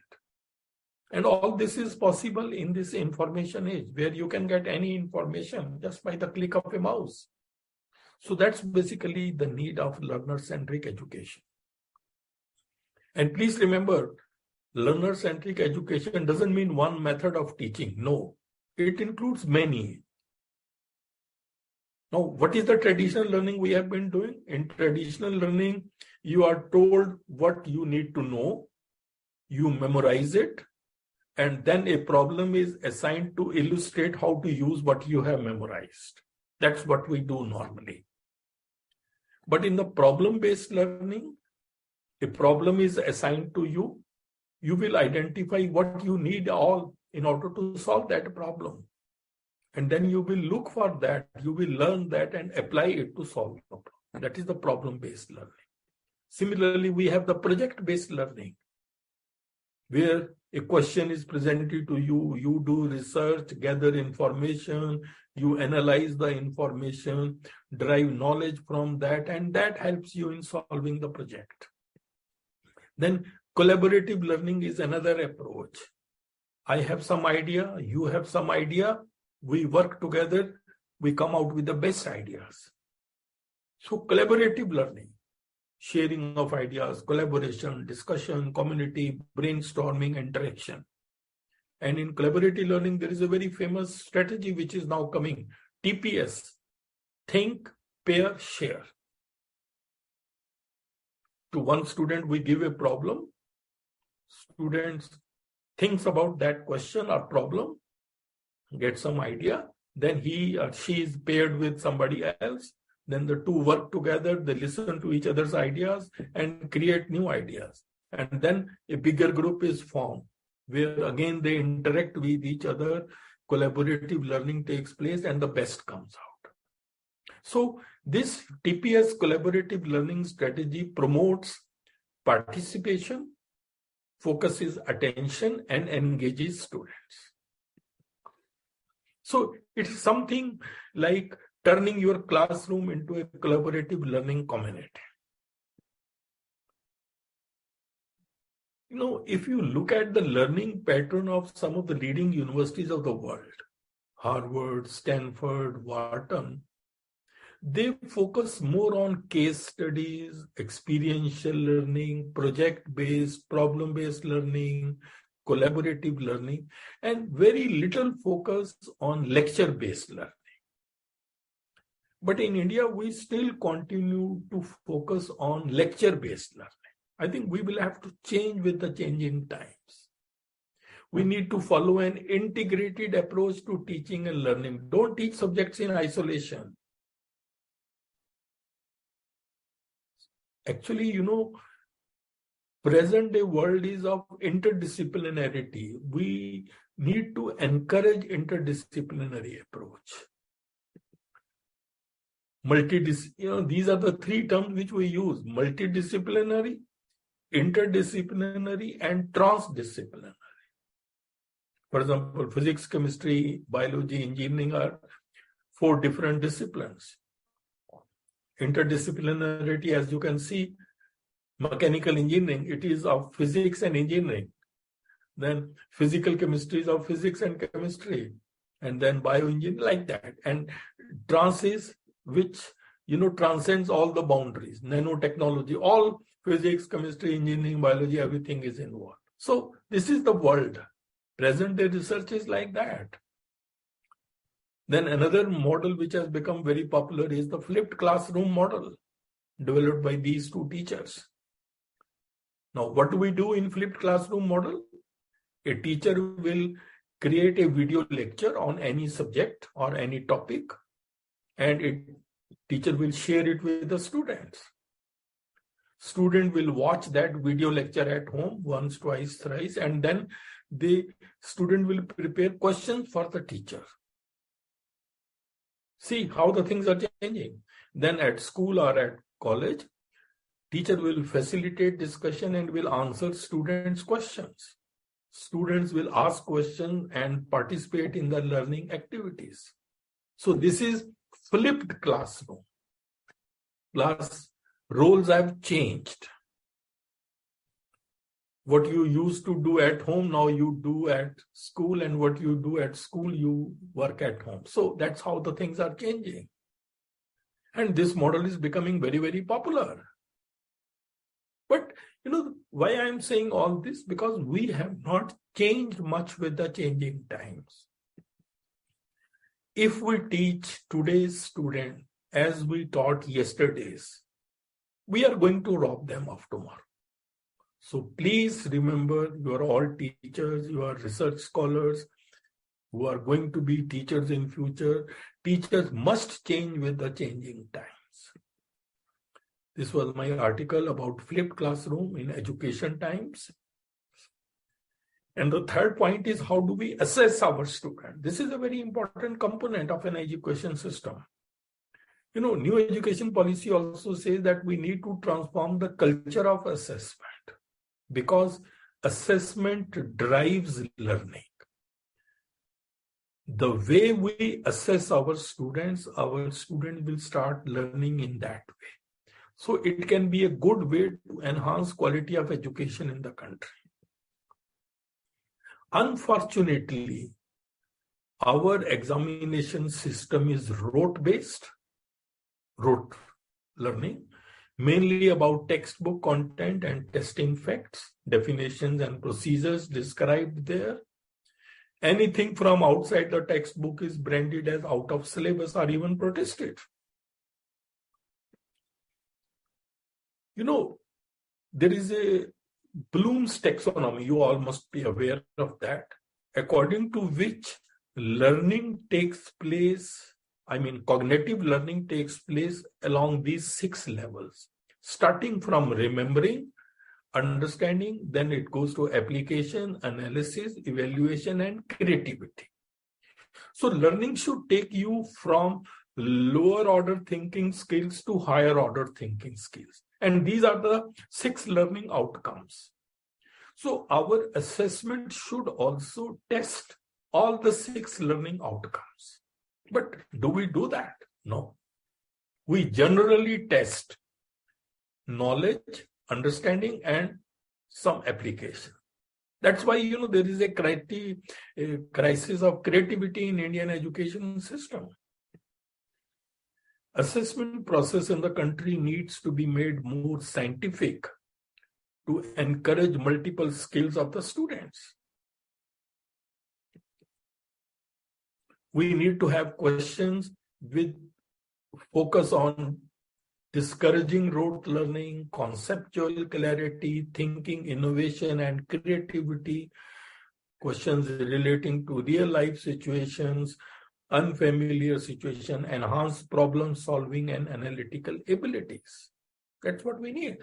B: And all this is possible in this information age where you can get any information just by the click of a mouse. So that's basically the need of learner-centric education. And please remember, learner-centric education doesn't mean one method of teaching. No, it includes many. Now, what is the traditional learning we have been doing? In traditional learning, you are told what you need to know, you memorize it, and then a problem is assigned to illustrate how to use what you have memorized. That's what we do normally. But in the problem-based learning, a problem is assigned to you. You will identify what you need all in order to solve that problem. And then you will look for that, you will learn that and apply it to solve the problem. That is the problem-based learning. Similarly, we have the project-based learning, where a question is presented to you, you do research, gather information, you analyze the information, derive knowledge from that, and that helps you in solving the project. Then collaborative learning is another approach. I have some idea, you have some idea, we work together, we come out with the best ideas. So collaborative learning, sharing of ideas, collaboration, discussion, community, brainstorming, interaction. And in collaborative learning, there is a very famous strategy which is now coming, TPS, think, pair, share. To one student, we give a problem. Students thinks about that question or problem, get some idea, then he or she is paired with somebody else. Then the two work together, they listen to each other's ideas and create new ideas. And then a bigger group is formed, where again they interact with each other, collaborative learning takes place and the best comes out. So this TPS collaborative learning strategy promotes participation, focuses attention and engages students. So it's something like turning your classroom into a collaborative learning community. If you look at the learning pattern of some of the leading universities of the world, Harvard, Stanford, Wharton, they focus more on case studies, experiential learning, project-based, problem-based learning, collaborative learning, and very little focus on lecture-based learning. But in India, we still continue to focus on lecture-based learning. I think we will have to change with the changing times. We need to follow an integrated approach to teaching and learning. Don't teach subjects in isolation. Actually, present day world is of interdisciplinarity. We need to encourage interdisciplinary approach. These are the three terms which we use: multidisciplinary, interdisciplinary, and transdisciplinary. For example, physics, chemistry, biology, engineering are 4 different disciplines. Interdisciplinarity, as you can see, mechanical engineering, it is of physics and engineering. Then physical chemistry is of physics and chemistry. And then bioengineering, like that. And trans is which, transcends all the boundaries. Nanotechnology, all physics, chemistry, engineering, biology, everything is involved. So this is the world. Present day research is like that. Then another model which has become very popular is the flipped classroom model developed by these 2 teachers. Now, what do we do in flipped classroom model? A teacher will create a video lecture on any subject or any topic, and teacher will share it with the students. Student will watch that video lecture at home once, twice, thrice, and then the student will prepare questions for the teacher. See how the things are changing. Then at school or at college, teacher will facilitate discussion and will answer students' questions. Students will ask questions and participate in the learning activities. So this is flipped classroom. Class roles have changed. What you used to do at home, now you do at school, and what you do at school, you work at home. So that's how the things are changing. And this model is becoming very, very popular. But, why I'm saying all this? Because we have not changed much with the changing times. If we teach today's student as we taught yesterday's, we are going to rob them of tomorrow. So please remember, you are all teachers, you are research scholars who are going to be teachers in future. Teachers must change with the changing times. This was my article about flipped classroom in education times. And the third point is, how do we assess our student? This is a very important component of an education system. New education policy also says that we need to transform the culture of assessment, because assessment drives learning. The way we assess our students will start learning in that way. So it can be a good way to enhance quality of education in the country. Unfortunately, our examination system is rote-based, rote learning, mainly about textbook content and testing facts, definitions and procedures described there. Anything from outside the textbook is branded as out of syllabus or even protested. There is a Bloom's taxonomy, you all must be aware of that, according to which learning takes place, cognitive learning takes place along these 6 levels, starting from remembering, understanding, then it goes to application, analysis, evaluation, and creativity. So learning should take you from lower order thinking skills to higher order thinking skills. And these are the 6 learning outcomes. So our assessment should also test all the 6 learning outcomes. But do we do that? No. We generally test knowledge, understanding, and some application. That's why, there is a crisis of creativity in Indian education system. Assessment process in the country needs to be made more scientific to encourage multiple skills of the students. We need to have questions with focus on discouraging rote learning, conceptual clarity, thinking, innovation, and creativity, questions relating to real-life situations, unfamiliar situation, enhanced problem solving and analytical abilities. That's what we need.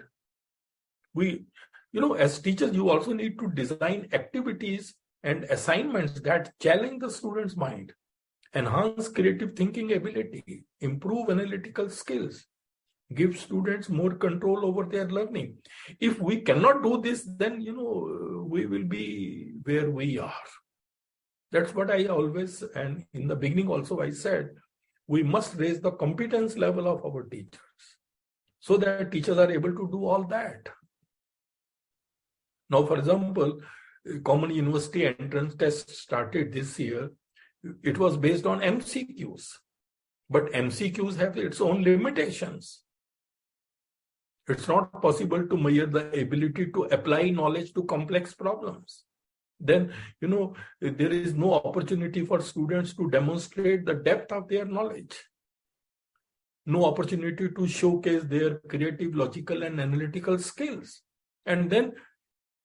B: As teachers, you also need to design activities and assignments that challenge the student's mind, enhance creative thinking ability, improve analytical skills, give students more control over their learning. If we cannot do this, then, we will be where we are. That's what I always, and in the beginning also I said, we must raise the competence level of our teachers so that teachers are able to do all that. Now, for example, Common University Entrance Test started this year. It was based on MCQs, but MCQs have its own limitations. It's not possible to measure the ability to apply knowledge to complex problems. Then, there is no opportunity for students to demonstrate the depth of their knowledge. No opportunity to showcase their creative, logical, and analytical skills. And then,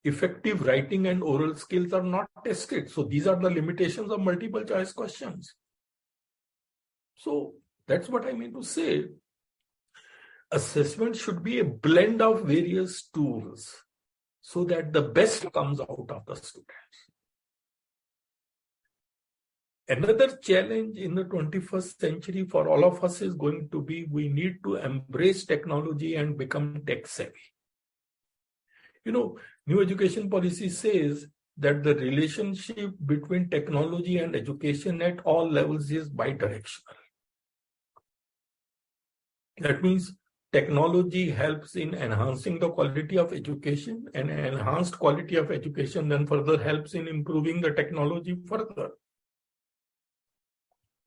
B: effective writing and oral skills are not tested. So these are the limitations of multiple choice questions. So that's what I mean to say. Assessment should be a blend of various tools so that the best comes out of the students. Another challenge in the 21st century for all of us is going to be, we need to embrace technology and become tech savvy. New education policy says that the relationship between technology and education at all levels is bidirectional. That means technology helps in enhancing the quality of education, and enhanced quality of education then further helps in improving the technology further.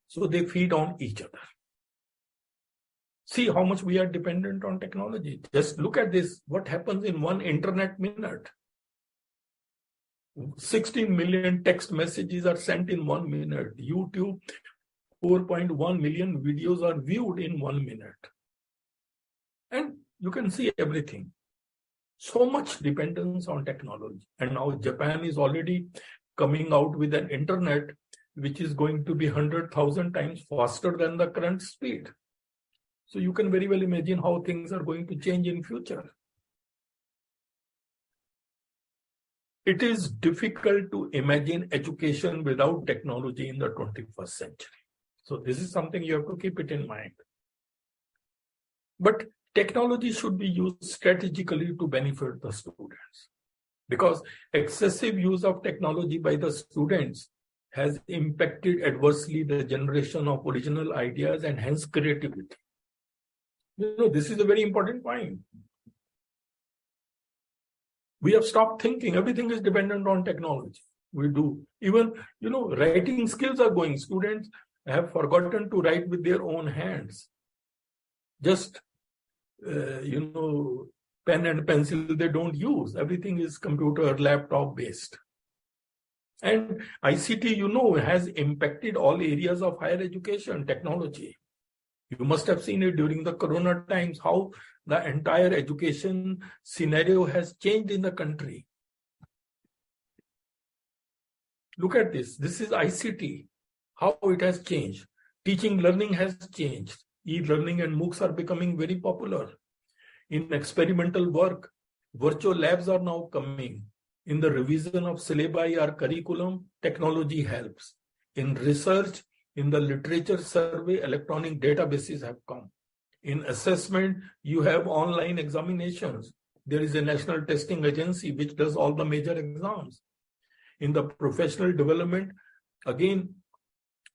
B: So they feed on each other. See how much we are dependent on technology. Just look at this. What happens in 1 internet minute? 16 million text messages are sent in 1 minute. YouTube, 4.1 million videos are viewed in 1 minute. And you can see everything. So much dependence on technology. And now Japan is already coming out with an internet which is going to be 100,000 times faster than the current speed. So you can very well imagine how things are going to change in future. It is difficult to imagine education without technology in the 21st century. So this is something you have to keep it in mind. But technology should be used strategically to benefit the students, because excessive use of technology by the students has impacted adversely the generation of original ideas and hence creativity. This is a very important point. We have stopped thinking. Everything is dependent on technology. We do. Even, writing skills are going. Students have forgotten to write with their own hands. Just, pen and pencil they don't use. Everything is computer, laptop based. And ICT, has impacted all areas of higher education, technology. You must have seen it during the Corona times, how the entire education scenario has changed in the country. Look at this. This is ICT, how it has changed. Teaching, learning has changed. E-learning and MOOCs are becoming very popular. In experimental work, virtual labs are now coming. In the revision of syllabi or curriculum, technology helps. In research, in the literature survey, electronic databases have come. In assessment, you have online examinations. There is a national testing agency which does all the major exams. In the professional development, again,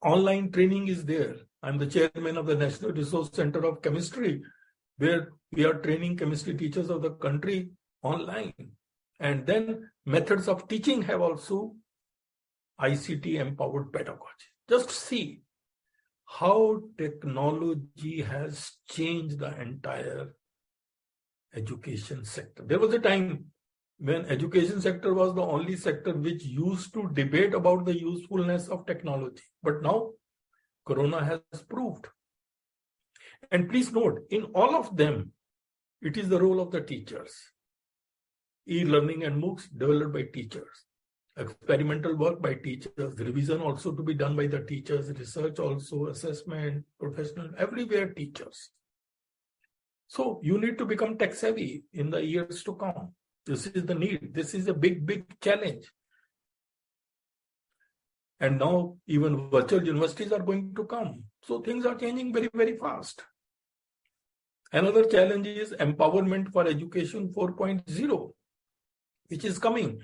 B: online training is there. I'm the chairman of the National Resource Center of Chemistry, where we are training chemistry teachers of the country online. And then methods of teaching have also ICT empowered pedagogy. Just see how technology has changed the entire education sector. There was a time when education sector was the only sector which used to debate about the usefulness of technology. But now Corona has proved. And please note, in all of them, it is the role of the teachers. E-learning and MOOCs developed by teachers. Experimental work by teachers, revision also to be done by the teachers, research also, assessment, professional, everywhere teachers. So you need to become tech savvy in the years to come. This is the need. This is a big, big challenge. And now even virtual universities are going to come. So things are changing very, very fast. Another challenge is empowerment for education 4.0, which is coming.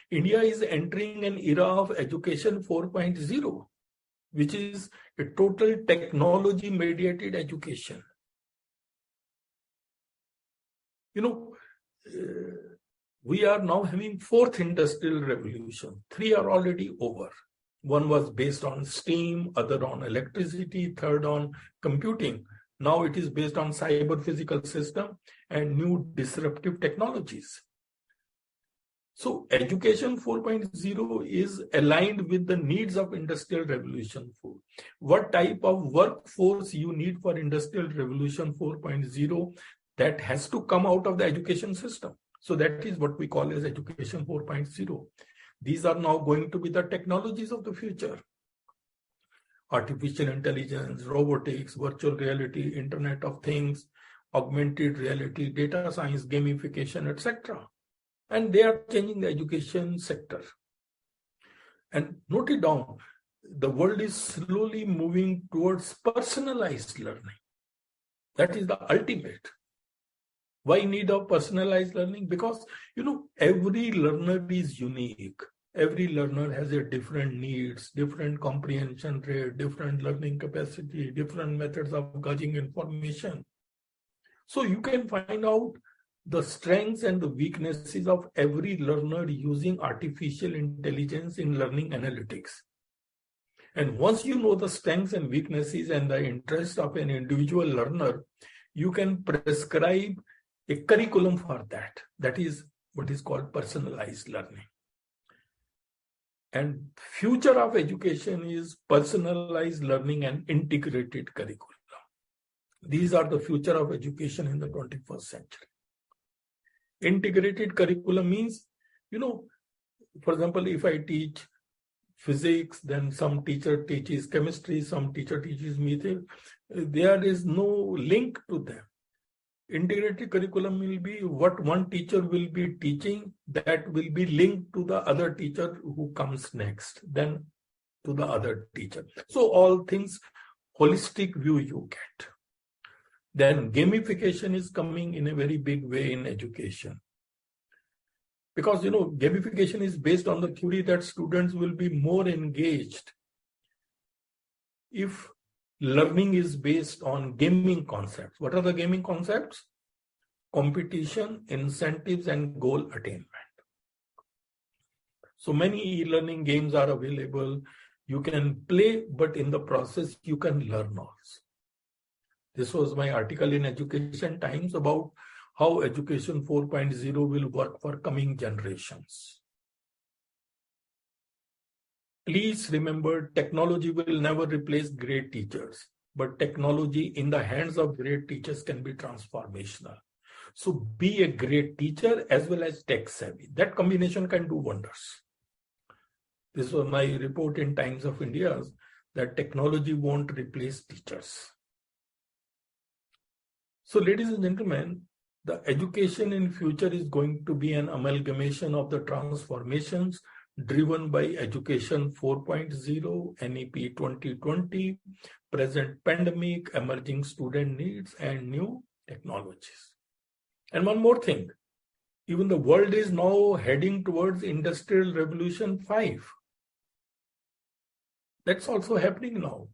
B: India is entering an era of education 4.0, which is a total technology mediated education. We are now having fourth industrial revolution. 3 are already over. One was based on steam, other on electricity, third on computing. Now it is based on cyber physical system and new disruptive technologies. So education 4.0 is aligned with the needs of industrial revolution 4. What type of workforce you need for industrial revolution 4.0, that has to come out of the education system. So that is what we call as education 4.0. These are now going to be the technologies of the future. Artificial intelligence, robotics, virtual reality, Internet of Things, augmented reality, data science, gamification, etc. And they are changing the education sector. And note it down, the world is slowly moving towards personalized learning. That is the ultimate. Why need of personalized learning? Because, every learner is unique. Every learner has a different needs, different comprehension rate, different learning capacity, different methods of gauging information. So you can find out the strengths and the weaknesses of every learner using artificial intelligence in learning analytics. And once you know the strengths and weaknesses and the interest of an individual learner, you can prescribe a curriculum for that. That is what is called personalized learning. And future of education is personalized learning and integrated curriculum. These are the future of education in the 21st century. Integrated curriculum means, for example, if I teach physics, then some teacher teaches chemistry, some teacher teaches math. There is no link to them. Integrated curriculum will be what one teacher will be teaching that will be linked to the other teacher who comes next, then to the other teacher. So all things, holistic view you get. Then gamification is coming in a very big way in education. Because, gamification is based on the theory that students will be more engaged if learning is based on gaming concepts. What are the gaming concepts? Competition, incentives, and goal attainment. So many e-learning games are available. You can play, but in the process, you can learn also. This was my article in Education Times about how Education 4.0 will work for coming generations. Please remember, technology will never replace great teachers, but technology in the hands of great teachers can be transformational. So be a great teacher as well as tech savvy. That combination can do wonders. This was my report in Times of India, that technology won't replace teachers. So ladies and gentlemen, the education in future is going to be an amalgamation of the transformations driven by Education 4.0, NEP 2020, present pandemic, emerging student needs, and new technologies. And one more thing, even the world is now heading towards Industrial Revolution 5. That's also happening now.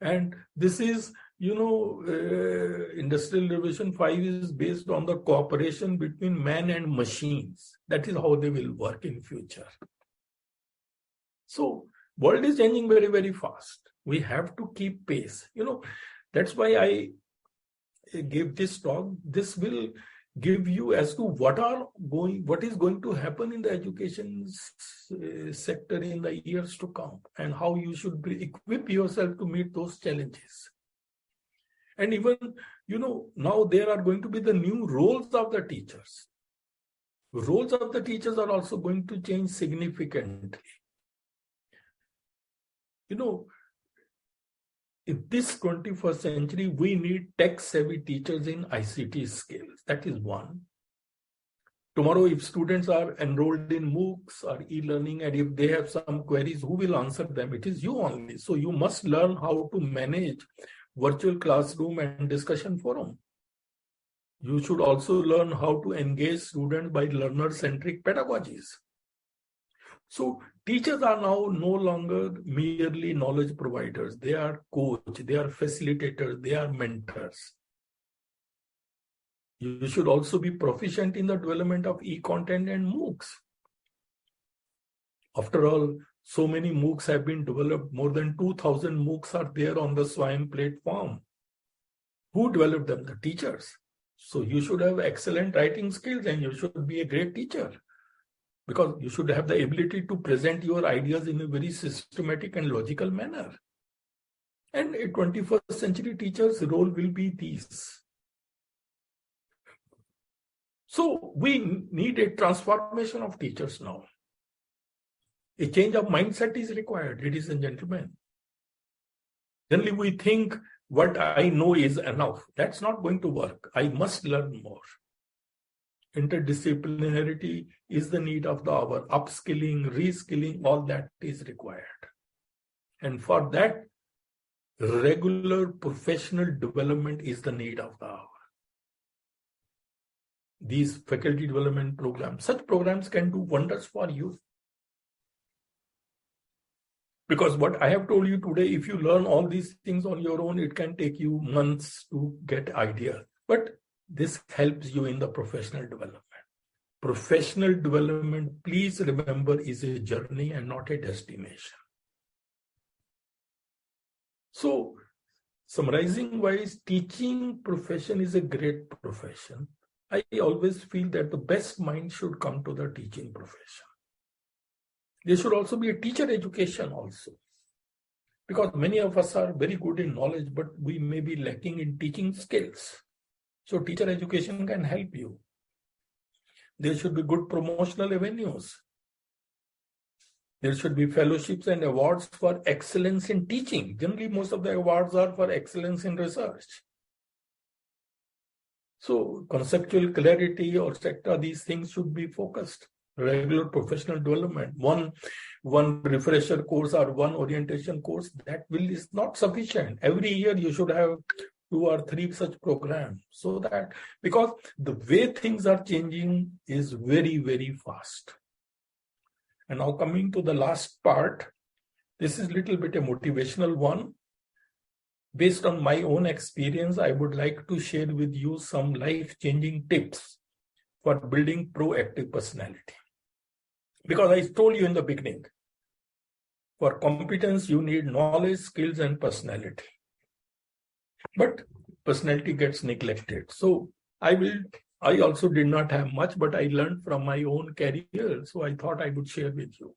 B: And this is Industrial Revolution 5 is based on the cooperation between man and machines. That is how they will work in future. So world is changing very, very fast. We have to keep pace. That's why I gave this talk. This will give you as to what is going to happen in the education sector in the years to come, and how you should equip yourself to meet those challenges. And even, now there are going to be the new roles of the teachers. Roles of the teachers are also going to change significantly. In this 21st century, we need tech-savvy teachers in ICT skills. That is one. Tomorrow, if students are enrolled in MOOCs or e-learning, and if they have some queries, who will answer them? It is you only. So you must learn how to manage virtual classroom and discussion forum. You should also learn how to engage students by learner-centric pedagogies. So teachers are now no longer merely knowledge providers. They are coach, they are facilitators, they are mentors. You should also be proficient in the development of e-content and MOOCs. After all, so many MOOCs have been developed. More than 2,000 MOOCs are there on the SWAYAM platform. Who developed them? The teachers. So you should have excellent writing skills and you should be a great teacher, because you should have the ability to present your ideas in a very systematic and logical manner. And a 21st century teacher's role will be these. So we need a transformation of teachers now. A change of mindset is required, ladies and gentlemen. Generally, we think what I know is enough. That's not going to work. I must learn more. Interdisciplinarity is the need of the hour. Upskilling, reskilling, all that is required. And for that, regular professional development is the need of the hour. These faculty development programs, such programs can do wonders for you. Because what I have told you today, if you learn all these things on your own, it can take you months to get ideas. But this helps you in the professional development. Professional development, please remember, is a journey and not a destination. So, summarizing wise, teaching profession is a great profession. I always feel that the best mind should come to the teaching profession. There should also be a teacher education also. Because many of us are very good in knowledge, but we may be lacking in teaching skills. So teacher education can help you. There should be good promotional avenues. There should be fellowships and awards for excellence in teaching. Generally, most of the awards are for excellence in research. So conceptual clarity or sector, these things should be focused. Regular professional development, one refresher course or one orientation course, that is not sufficient. Every year you should have 2 or 3 such programs, so that, because the way things are changing is very, very fast. And now coming to the last part, this is a little bit a motivational one. Based on my own experience, I would like to share with you some life-changing tips for building proactive personality. Because I told you in the beginning, for competence, you need knowledge, skills, and personality. But personality gets neglected. So I also did not have much, but I learned from my own career. So I thought I would share with you.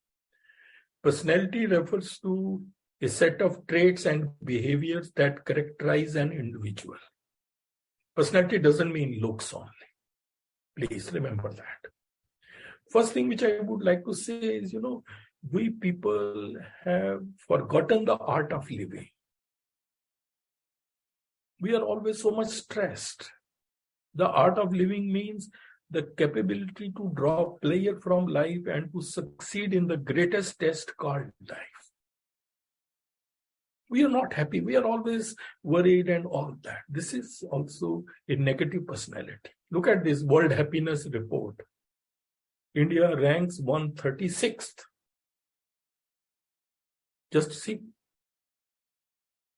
B: Personality refers to a set of traits and behaviors that characterize an individual. Personality doesn't mean looks only. Please remember that. First thing which I would like to say is, we people have forgotten the art of living. We are always so much stressed. The art of living means the capability to draw pleasure from life and to succeed in the greatest test called life. We are not happy. We are always worried and all that. This is also a negative personality. Look at this World Happiness Report. India ranks 136th. Just see.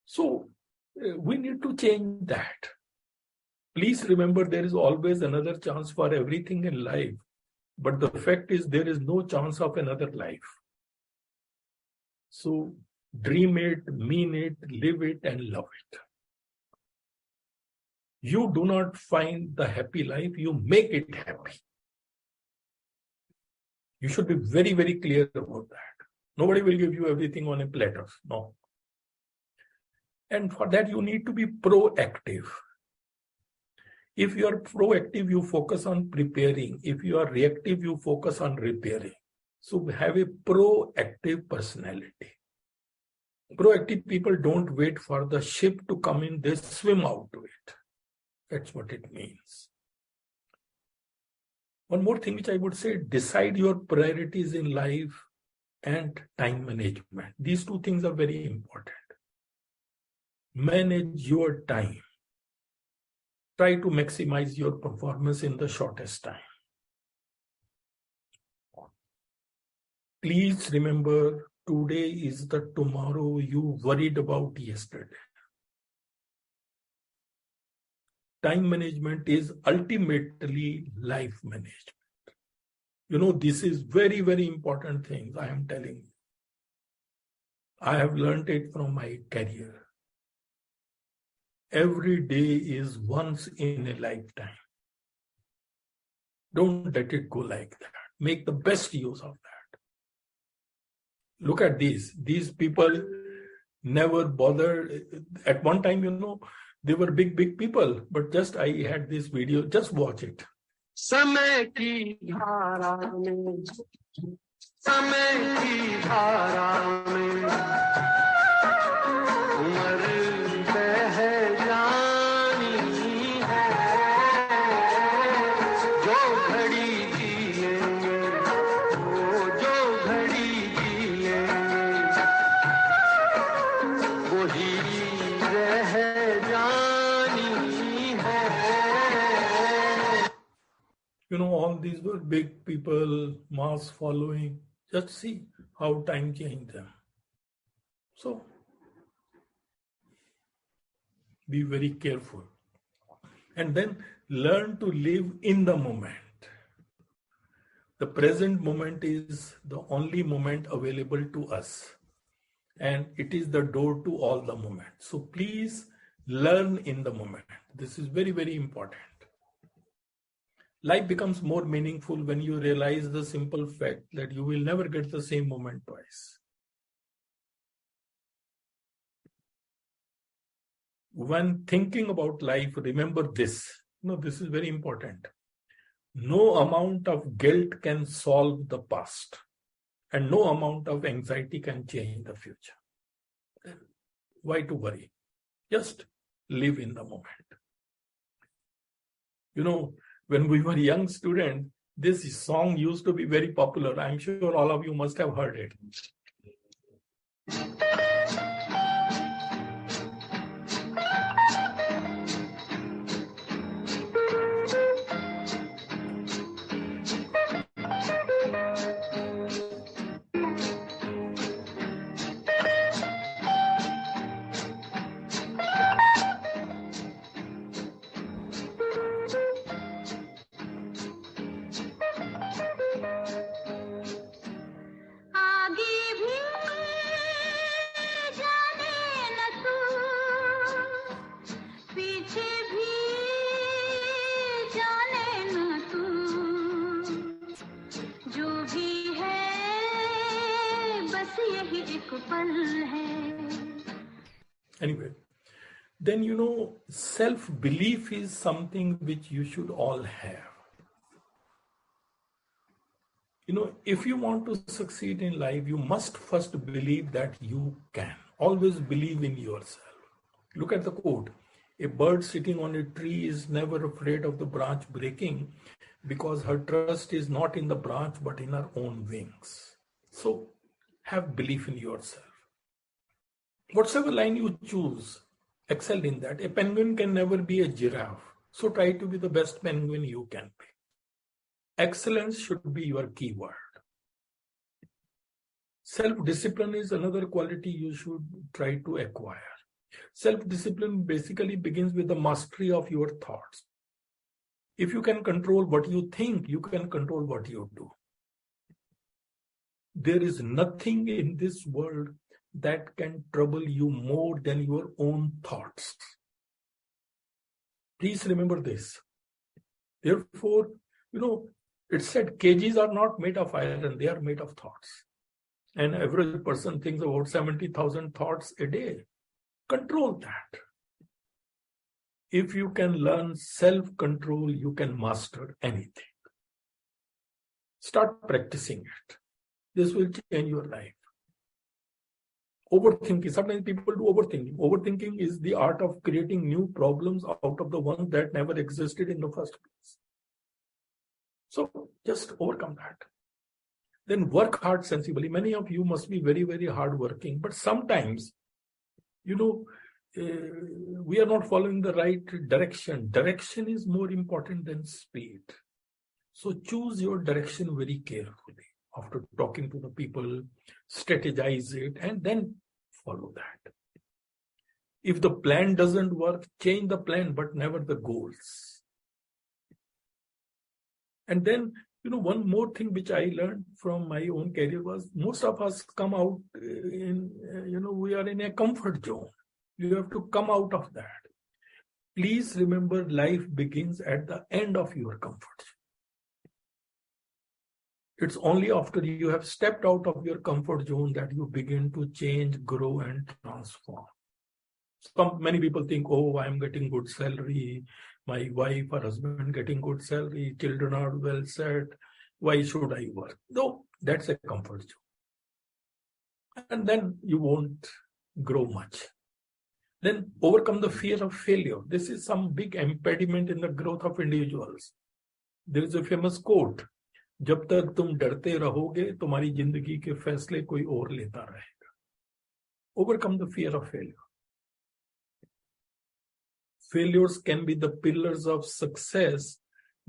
B: So, We need to change that. Please remember, there is always another chance for everything in life. But the fact is, there is no chance of another life. So dream it, mean it, live it, and love it. You do not find the happy life, you make it happy. You should be very, very clear about that. Nobody will give you everything on a platter. No. And for that, you need to be proactive. If you are proactive, you focus on preparing. If you are reactive, you focus on repairing. So have a proactive personality. Proactive people don't wait for the ship to come in, they swim out to it. That's what it means. One more thing which I would say, decide your priorities in life and time management. These two things are very important. Manage your time. Try to maximize your performance in the shortest time. Please remember, today is the tomorrow you worried about yesterday. Time management is ultimately life management. You know, this is very, very important thing I am telling you. I have learned it from my career. Every day is once in a lifetime. Don't let it go like that. Make the best use of that. Look at these. These people never bothered. At one time, you know, they were big, big people. But just I had this video. Just watch it.
D: समय की धारा में, समय की धारा में, उम्र बह जानी है, जो घड़ी जिएंगे, वो जो घड़ी जिएंगे, वही रह जानी है.
B: You know, all these were big people, mass following. Just see how time changed them. So, be very careful. And then learn to live in the moment. The present moment is the only moment available to us. And it is the door to all the moments. So please learn in the moment. This is very, very important. Life becomes more meaningful when you realize the simple fact that you will never get the same moment twice. When thinking about life, remember this. No, this is very important. No amount of guilt can solve the past, and no amount of anxiety can change the future. Why to worry? Just live in the moment. You know, when we were young students, this song used to be very popular. I'm sure all of you must have heard it. Anyway, then you know, self-belief is something which you should all have. You know, if you want to succeed in life, you must first believe that you can. Always believe in yourself. Look at the quote. A bird sitting on a tree is never afraid of the branch breaking because her trust is not in the branch but in her own wings. So have belief in yourself. Whatever line you choose, excel in that. A penguin can never be a giraffe. So try to be the best penguin you can be. Excellence should be your keyword. Self-discipline is another quality you should try to acquire. Self-discipline basically begins with the mastery of your thoughts. If you can control what you think, you can control what you do. There is nothing in this world that can trouble you more than your own thoughts. Please remember this. Therefore, it's said cages are not made of iron, they are made of thoughts. An average person thinks about 70,000 thoughts a day. Control that. If you can learn self-control, you can master anything. Start practicing it. This will change your life. Overthinking. Sometimes people do overthinking. Overthinking is the art of creating new problems out of the ones that never existed in the first place. So just overcome that. Then work hard sensibly. Many of you must be very, very hardworking, but sometimes, we are not following the right direction. Direction is more important than speed. So choose your direction very carefully. After talking to the people, strategize it, and then follow that. If the plan doesn't work, change the plan, but never the goals. And then, one more thing which I learned from my own career was most of us come out we are in a comfort zone. You have to come out of that. Please remember, life begins at the end of your comfort zone. It's only after you have stepped out of your comfort zone that you begin to change, grow, and transform. Many people think, I'm getting good salary, my wife or husband getting good salary, children are well set, why should I work? No, that's a comfort zone. And then you won't grow much. Then overcome the fear of failure. This is some big impediment in the growth of individuals. There is a famous quote, जब तक तुम डरते रहोगे तुम्हारी जिंदगी के फैसले कोई और लेता रहेगा. Overcome the fear of failure. Failures can be the pillars of success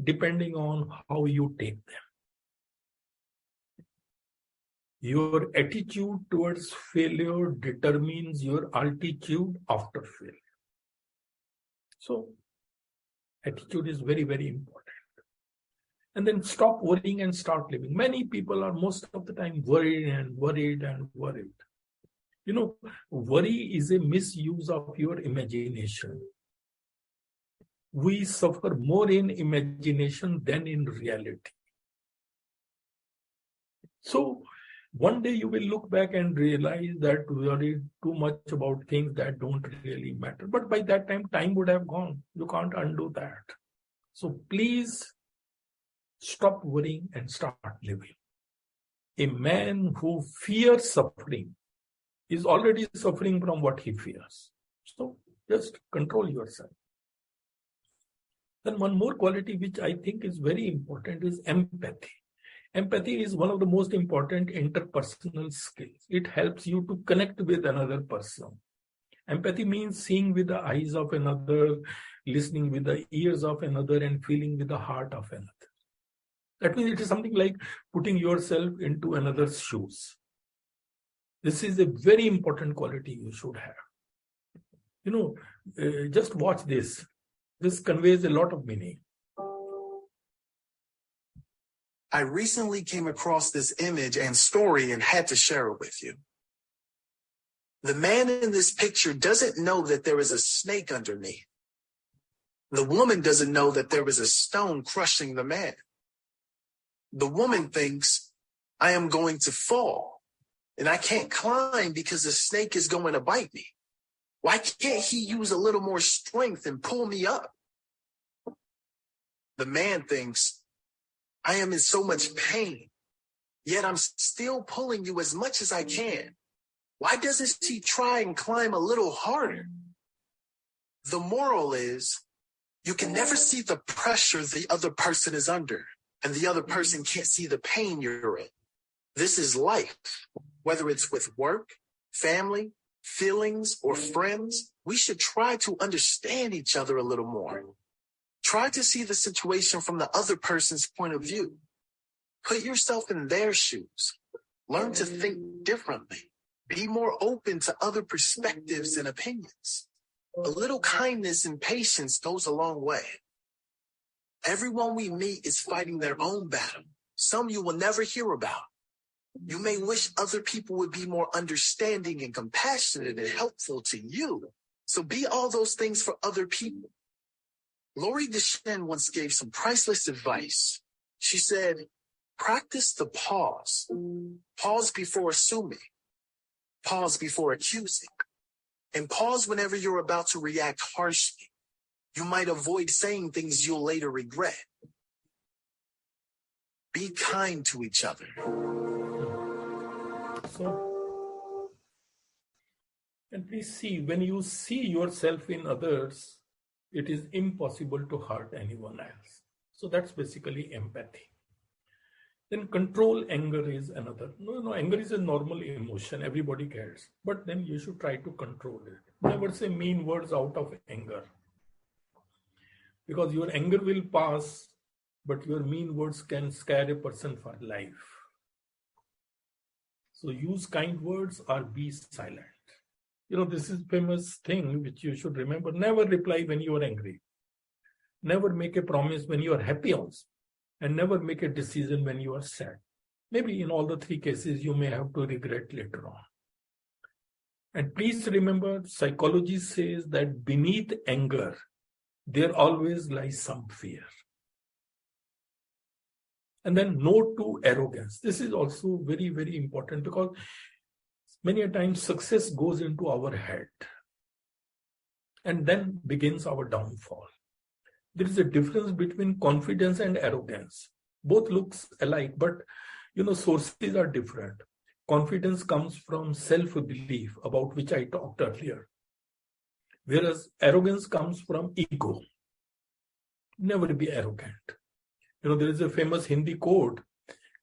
B: depending on how you take them. Your attitude towards failure determines your altitude after failure. So, attitude is very, very important. And then stop worrying and start living. Many people are most of the time worried and worried and worried. Worry is a misuse of your imagination. We suffer more in imagination than in reality. So, one day you will look back and realize that we worried too much about things that don't really matter. But by that time would have gone. You can't undo that. So please stop worrying and start living. A man who fears suffering is already suffering from what he fears. So just control yourself. Then one more quality which I think is very important is empathy. Empathy is one of the most important interpersonal skills. It helps you to connect with another person. Empathy means seeing with the eyes of another, listening with the ears of another, and feeling with the heart of another. That means it is something like putting yourself into another's shoes. This is a very important quality you should have. Just watch this. This conveys a lot of meaning.
E: I recently came across this image and story and had to share it with you. The man in this picture doesn't know that there is a snake underneath. The woman doesn't know that there is a stone crushing the man. The woman thinks, I am going to fall, and I can't climb because the snake is going to bite me. Why can't he use a little more strength and pull me up? The man thinks, I am in so much pain, yet I'm still pulling you as much as I can. Why doesn't he try and climb a little harder? The moral is, you can never see the pressure the other person is under, and the other person can't see the pain you're in. This is life. Whether it's with work, family, feelings, or friends, we should try to understand each other a little more. Try to see the situation from the other person's point of view. Put yourself in their shoes. Learn to think differently. Be more open to other perspectives and opinions. A little kindness and patience goes a long way. Everyone we meet is fighting their own battle. Some you will never hear about. You may wish other people would be more understanding and compassionate and helpful to you. So be all those things for other people. Lori Deschain once gave some priceless advice. She said, practice the pause. Pause before assuming. Pause before accusing. And pause whenever you're about to react harshly. You might avoid saying things you'll later regret. Be kind to each other.
B: So, and please see, when you see yourself in others, it is impossible to hurt anyone else. So that's basically empathy. Then control anger is another. No, anger is a normal emotion. Everybody cares. But then you should try to control it. Never say mean words out of anger. Because your anger will pass, but your mean words can scare a person for life. So use kind words or be silent. This is a famous thing which you should remember. Never reply when you are angry. Never make a promise when you are happy also. And never make a decision when you are sad. Maybe in all the three cases, you may have to regret later on. And please remember, psychology says that beneath anger, there always lies some fear. And then no to arrogance. This is also very, very important because many a times success goes into our head and then begins our downfall. There is a difference between confidence and arrogance. Both looks alike, but sources are different. Confidence comes from self-belief, about which I talked earlier. Whereas arrogance comes from ego. Never be arrogant. There is a famous Hindi quote,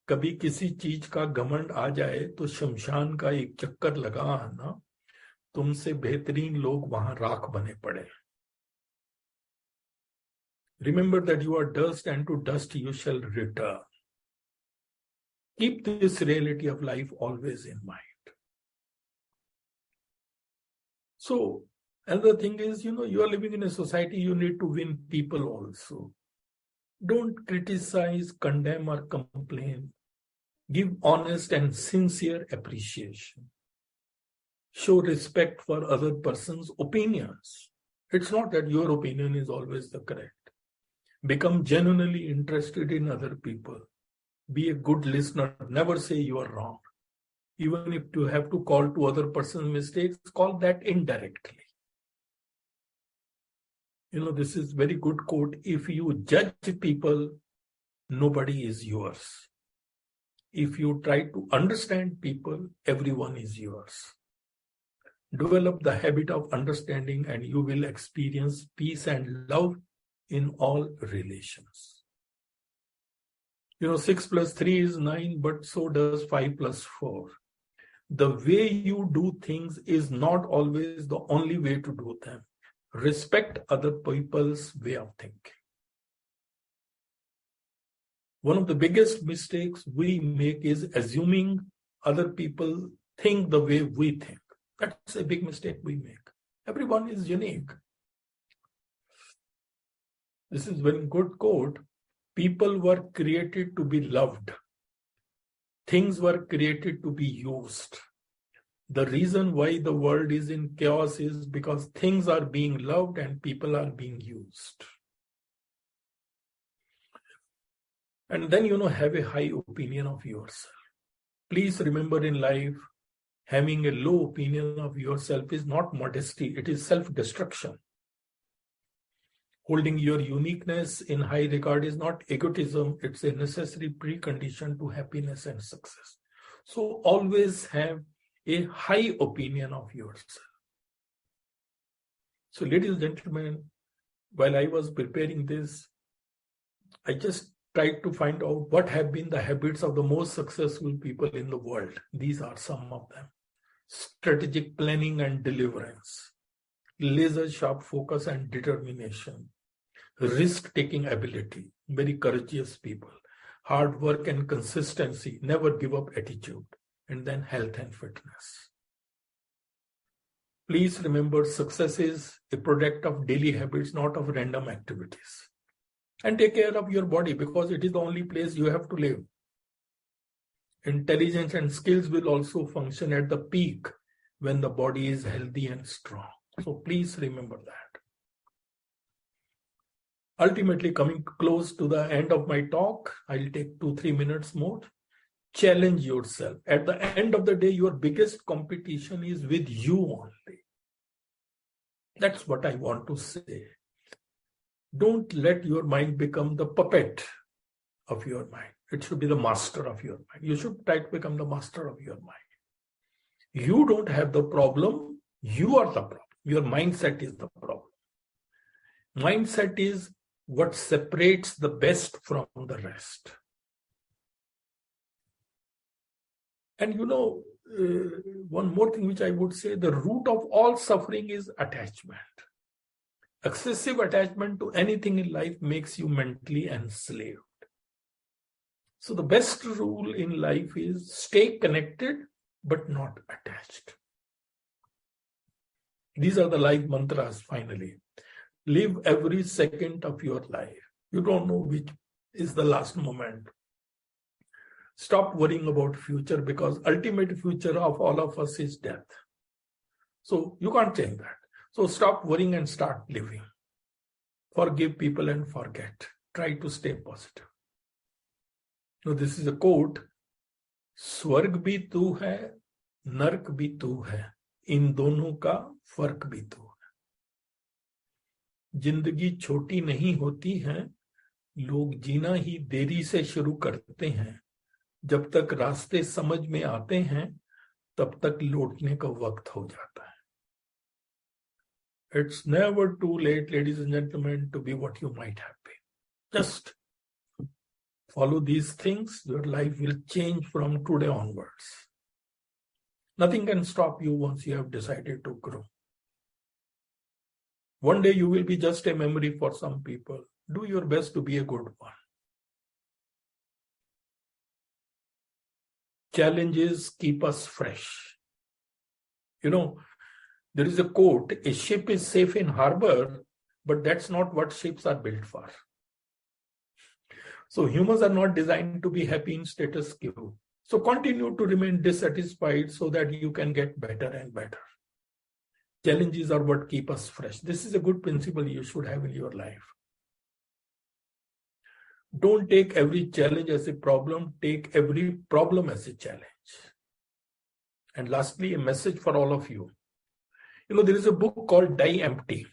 B: कभी किसी चीज का घमंड आ जाए तो शमशान का एक चक्कर लगा आना, तुमसे बेहतरीन लोग वहां राख बने पड़े. Remember that you are dust and to dust you shall return. Keep this reality of life always in mind. So, another thing is, you are living in a society, you need to win people also. Don't criticize, condemn, or complain. Give honest and sincere appreciation. Show respect for other person's opinions. It's not that your opinion is always the correct. Become genuinely interested in other people. Be a good listener. Never say you are wrong. Even if you have to call to other person's mistakes, call that indirectly. This is very good quote. If you judge people, nobody is yours. If you try to understand people, everyone is yours. Develop the habit of understanding and you will experience peace and love in all relations. 6 plus 3 is 9, but so does 5 plus 4. The way you do things is not always the only way to do them. Respect other people's way of thinking. One of the biggest mistakes we make is assuming other people think the way we think. That's a big mistake we make. Everyone is unique. This is a very good quote. People were created to be loved. Things were created to be used. The reason why the world is in chaos is because things are being loved and people are being used. And then, have a high opinion of yourself. Please remember in life, having a low opinion of yourself is not modesty, it is self-destruction. Holding your uniqueness in high regard is not egotism, it's a necessary precondition to happiness and success. So always have a high opinion of yourself. So ladies and gentlemen, while I was preparing this, I just tried to find out what have been the habits of the most successful people in the world. These are some of them. Strategic planning and deliverance, laser sharp focus and determination, risk-taking ability, very courageous people, hard work and consistency, never give up attitude, and then health and fitness. Please remember, success is a product of daily habits, not of random activities. And take care of your body, because it is the only place you have to live. Intelligence and skills will also function at the peak when the body is healthy and strong. So please remember that. Ultimately, coming close to the end of my talk, I'll take 2-3 minutes more. Challenge yourself. At the end of the day, your biggest competition is with you only. That's what I want to say. Don't let your mind become the puppet of your mind. It should be the master of your mind. You should try to become the master of your mind. You don't have the problem. You are the problem. Your mindset is the problem. Mindset is what separates the best from the rest. And one more thing which I would say, the root of all suffering is attachment. Excessive attachment to anything in life makes you mentally enslaved. So the best rule in life is stay connected but not attached. These are the life mantras finally. Live every second of your life. You don't know which is the last moment. Stop worrying about future, because ultimate future of all of us is death. So you can't change that. So stop worrying and start living. Forgive people and forget. Try to stay positive. So this is a quote. स्वर्ग भी तू है, नर्क भी तू है, इन दोनों का फर्क भी तू है. जिंदगी छोटी नहीं होती है, लोग जीना ही देरी से शुरू करते हैं. जब तक रास्ते समझ में आते हैं, तब तक लौटने का वक्त हो जाता है. It's never too late, ladies and gentlemen, to be what you might have been. Just follow these things. Your life will change from today onwards. Nothing can stop you once you have decided to grow. One day you will be just a memory for some people. Do your best to be a good one. Challenges keep us fresh. There is a quote, a ship is safe in harbor, but that's not what ships are built for. So humans are not designed to be happy in status quo. So continue to remain dissatisfied so that you can get better and better. Challenges are what keep us fresh. This is a good principle you should have in your life. Don't take every challenge as a problem. Take every problem as a challenge. And lastly, a message for all of you. There is a book called Die Empty.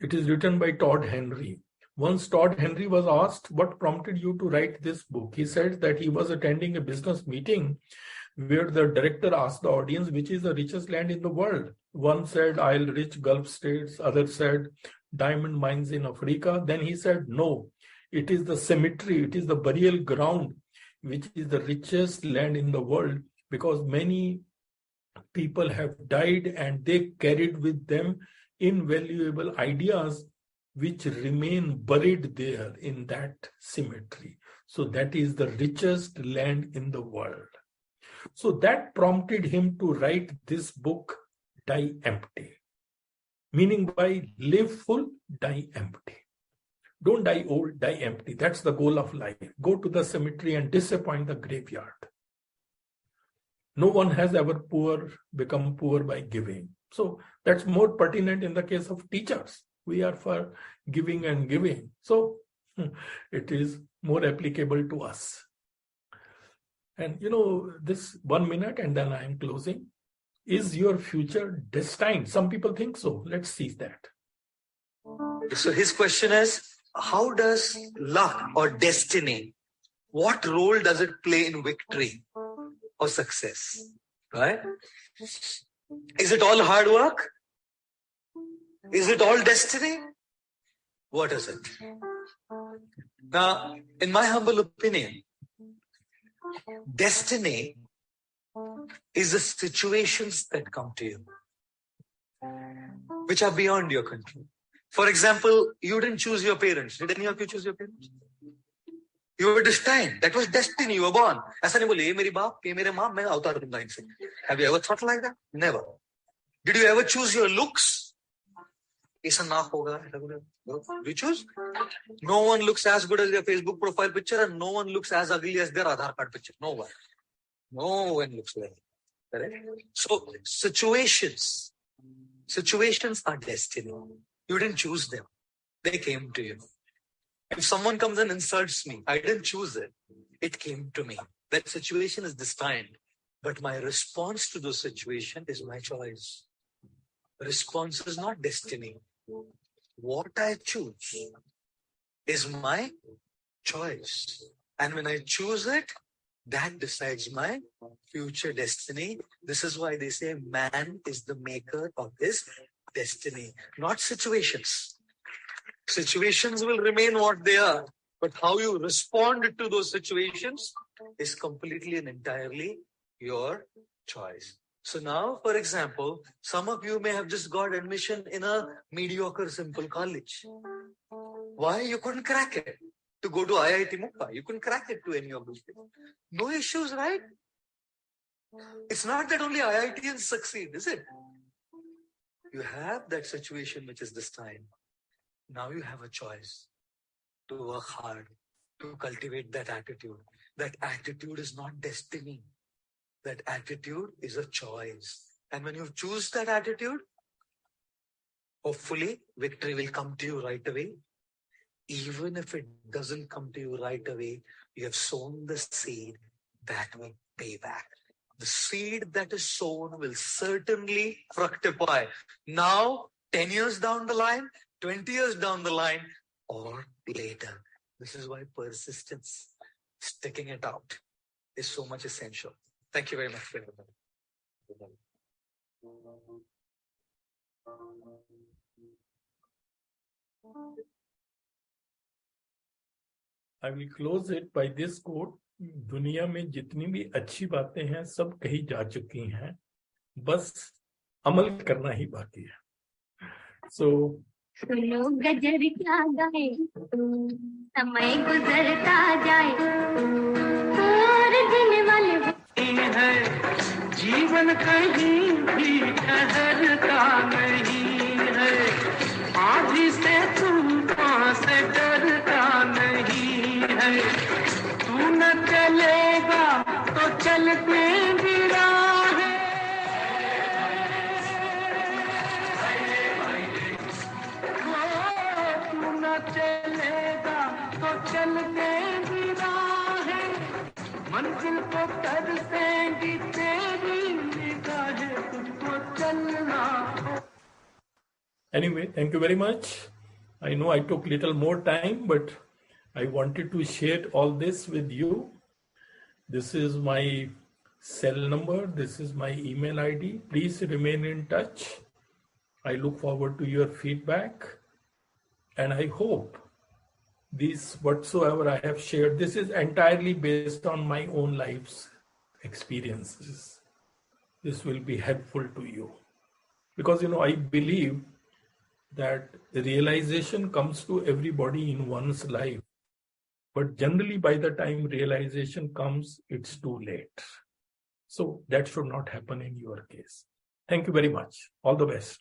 B: It is written by Todd Henry. Once Todd Henry was asked, what prompted you to write this book? He said that he was attending a business meeting where the director asked the audience, which is the richest land in the world? One said, oil rich Gulf states. Other said, diamond mines in Africa. Then he said, no, it is the cemetery. It is the burial ground, which is the richest land in the world, because many people have died and they carried with them invaluable ideas which remain buried there in that cemetery. So that is the richest land in the world. So that prompted him to write this book, Die Empty. Meaning by live full, die empty. Don't die old, die empty. That's the goal of life. Go to the cemetery and disappoint the graveyard. No one has ever become poor by giving. So that's more pertinent in the case of teachers. We are for giving and giving. So it is more applicable to us. And this 1 minute and then I am closing. Is your future destined? Some people think so. Let's see that.
F: So his question is, how does luck or destiny, what role does it play in victory or success? Right? Is it all hard work? Is it all destiny? What is it? Now, in my humble opinion, destiny is the situations that come to you, which are beyond your control. For example, you didn't choose your parents. Did any of you choose your parents? You were destined. That was destiny. You were born. ऐसा नहीं बोले ये मेरी बाप, ये मेरे माँ, मैं अवतार दूंगा इनसे. Have you ever thought like that? Never. Did you ever choose your looks? ऐसा ना होगा. You choose? No one looks as good as their Facebook profile picture, and no one looks as ugly as their Aadhaar card picture. No one. No one looks like that. Correct? So situations are destiny. You didn't choose them. They came to you. If someone comes and insults me, I didn't choose it. It came to me. That situation is destined. But my response to the situation is my choice. Response is not destiny. What I choose is my choice. And when I choose it, that decides my future destiny. This is why they say man is the maker of his destiny, not situations. Situations will remain what they are, but how you respond to those situations is completely and entirely your choice. So now, for example, some of you may have just got admission in a mediocre, simple college. Why? You couldn't crack it. To go to IIT Mumbai, you couldn't crack it to any of those things. No issues, right? It's not that only IITians succeed, is it? You have that situation which is this time. Now you have a choice to work hard, to cultivate that attitude. That attitude is not destiny. That attitude is a choice. And when you choose that attitude, hopefully victory will come to you right away. Even if it doesn't come to you right away, you have sown the seed that will pay back. The seed that is sown will certainly fructify. Now, 10 years down the line, 20 years down the line, or later. This is why persistence, sticking it out, is so much essential. Thank you very much for your time.
B: I will close it by this quote. दुनिया में जितनी भी अच्छी बातें हैं सब कही जा चुकी हैं, बस अमल करना ही बाकी है. So
G: सुनो गजर क्या गाए, समय गुजरता जाए और दिन वाले
D: है. जीवन कहीं भी ठहरता नहीं है. आज से तूफान से डरता नहीं है. तू न चलेगा तो चलते भी राह है. तू न चलेगा तो चलते भी राह है. मंजिल को तरसेंगी तेरी निगाहें, तुझको चलना.
B: anyway, thank you very much. I know I took little more time, but I wanted to share all this with you. This is my cell number. This is my email ID. Please remain in touch. I look forward to your feedback. And I hope this whatsoever I have shared, this is entirely based on my own life's experiences. This will be helpful to you. Because, I believe that the realization comes to everybody in one's life. But generally, by the time realization comes, it's too late. So that should not happen in your case. Thank you very much. All the best.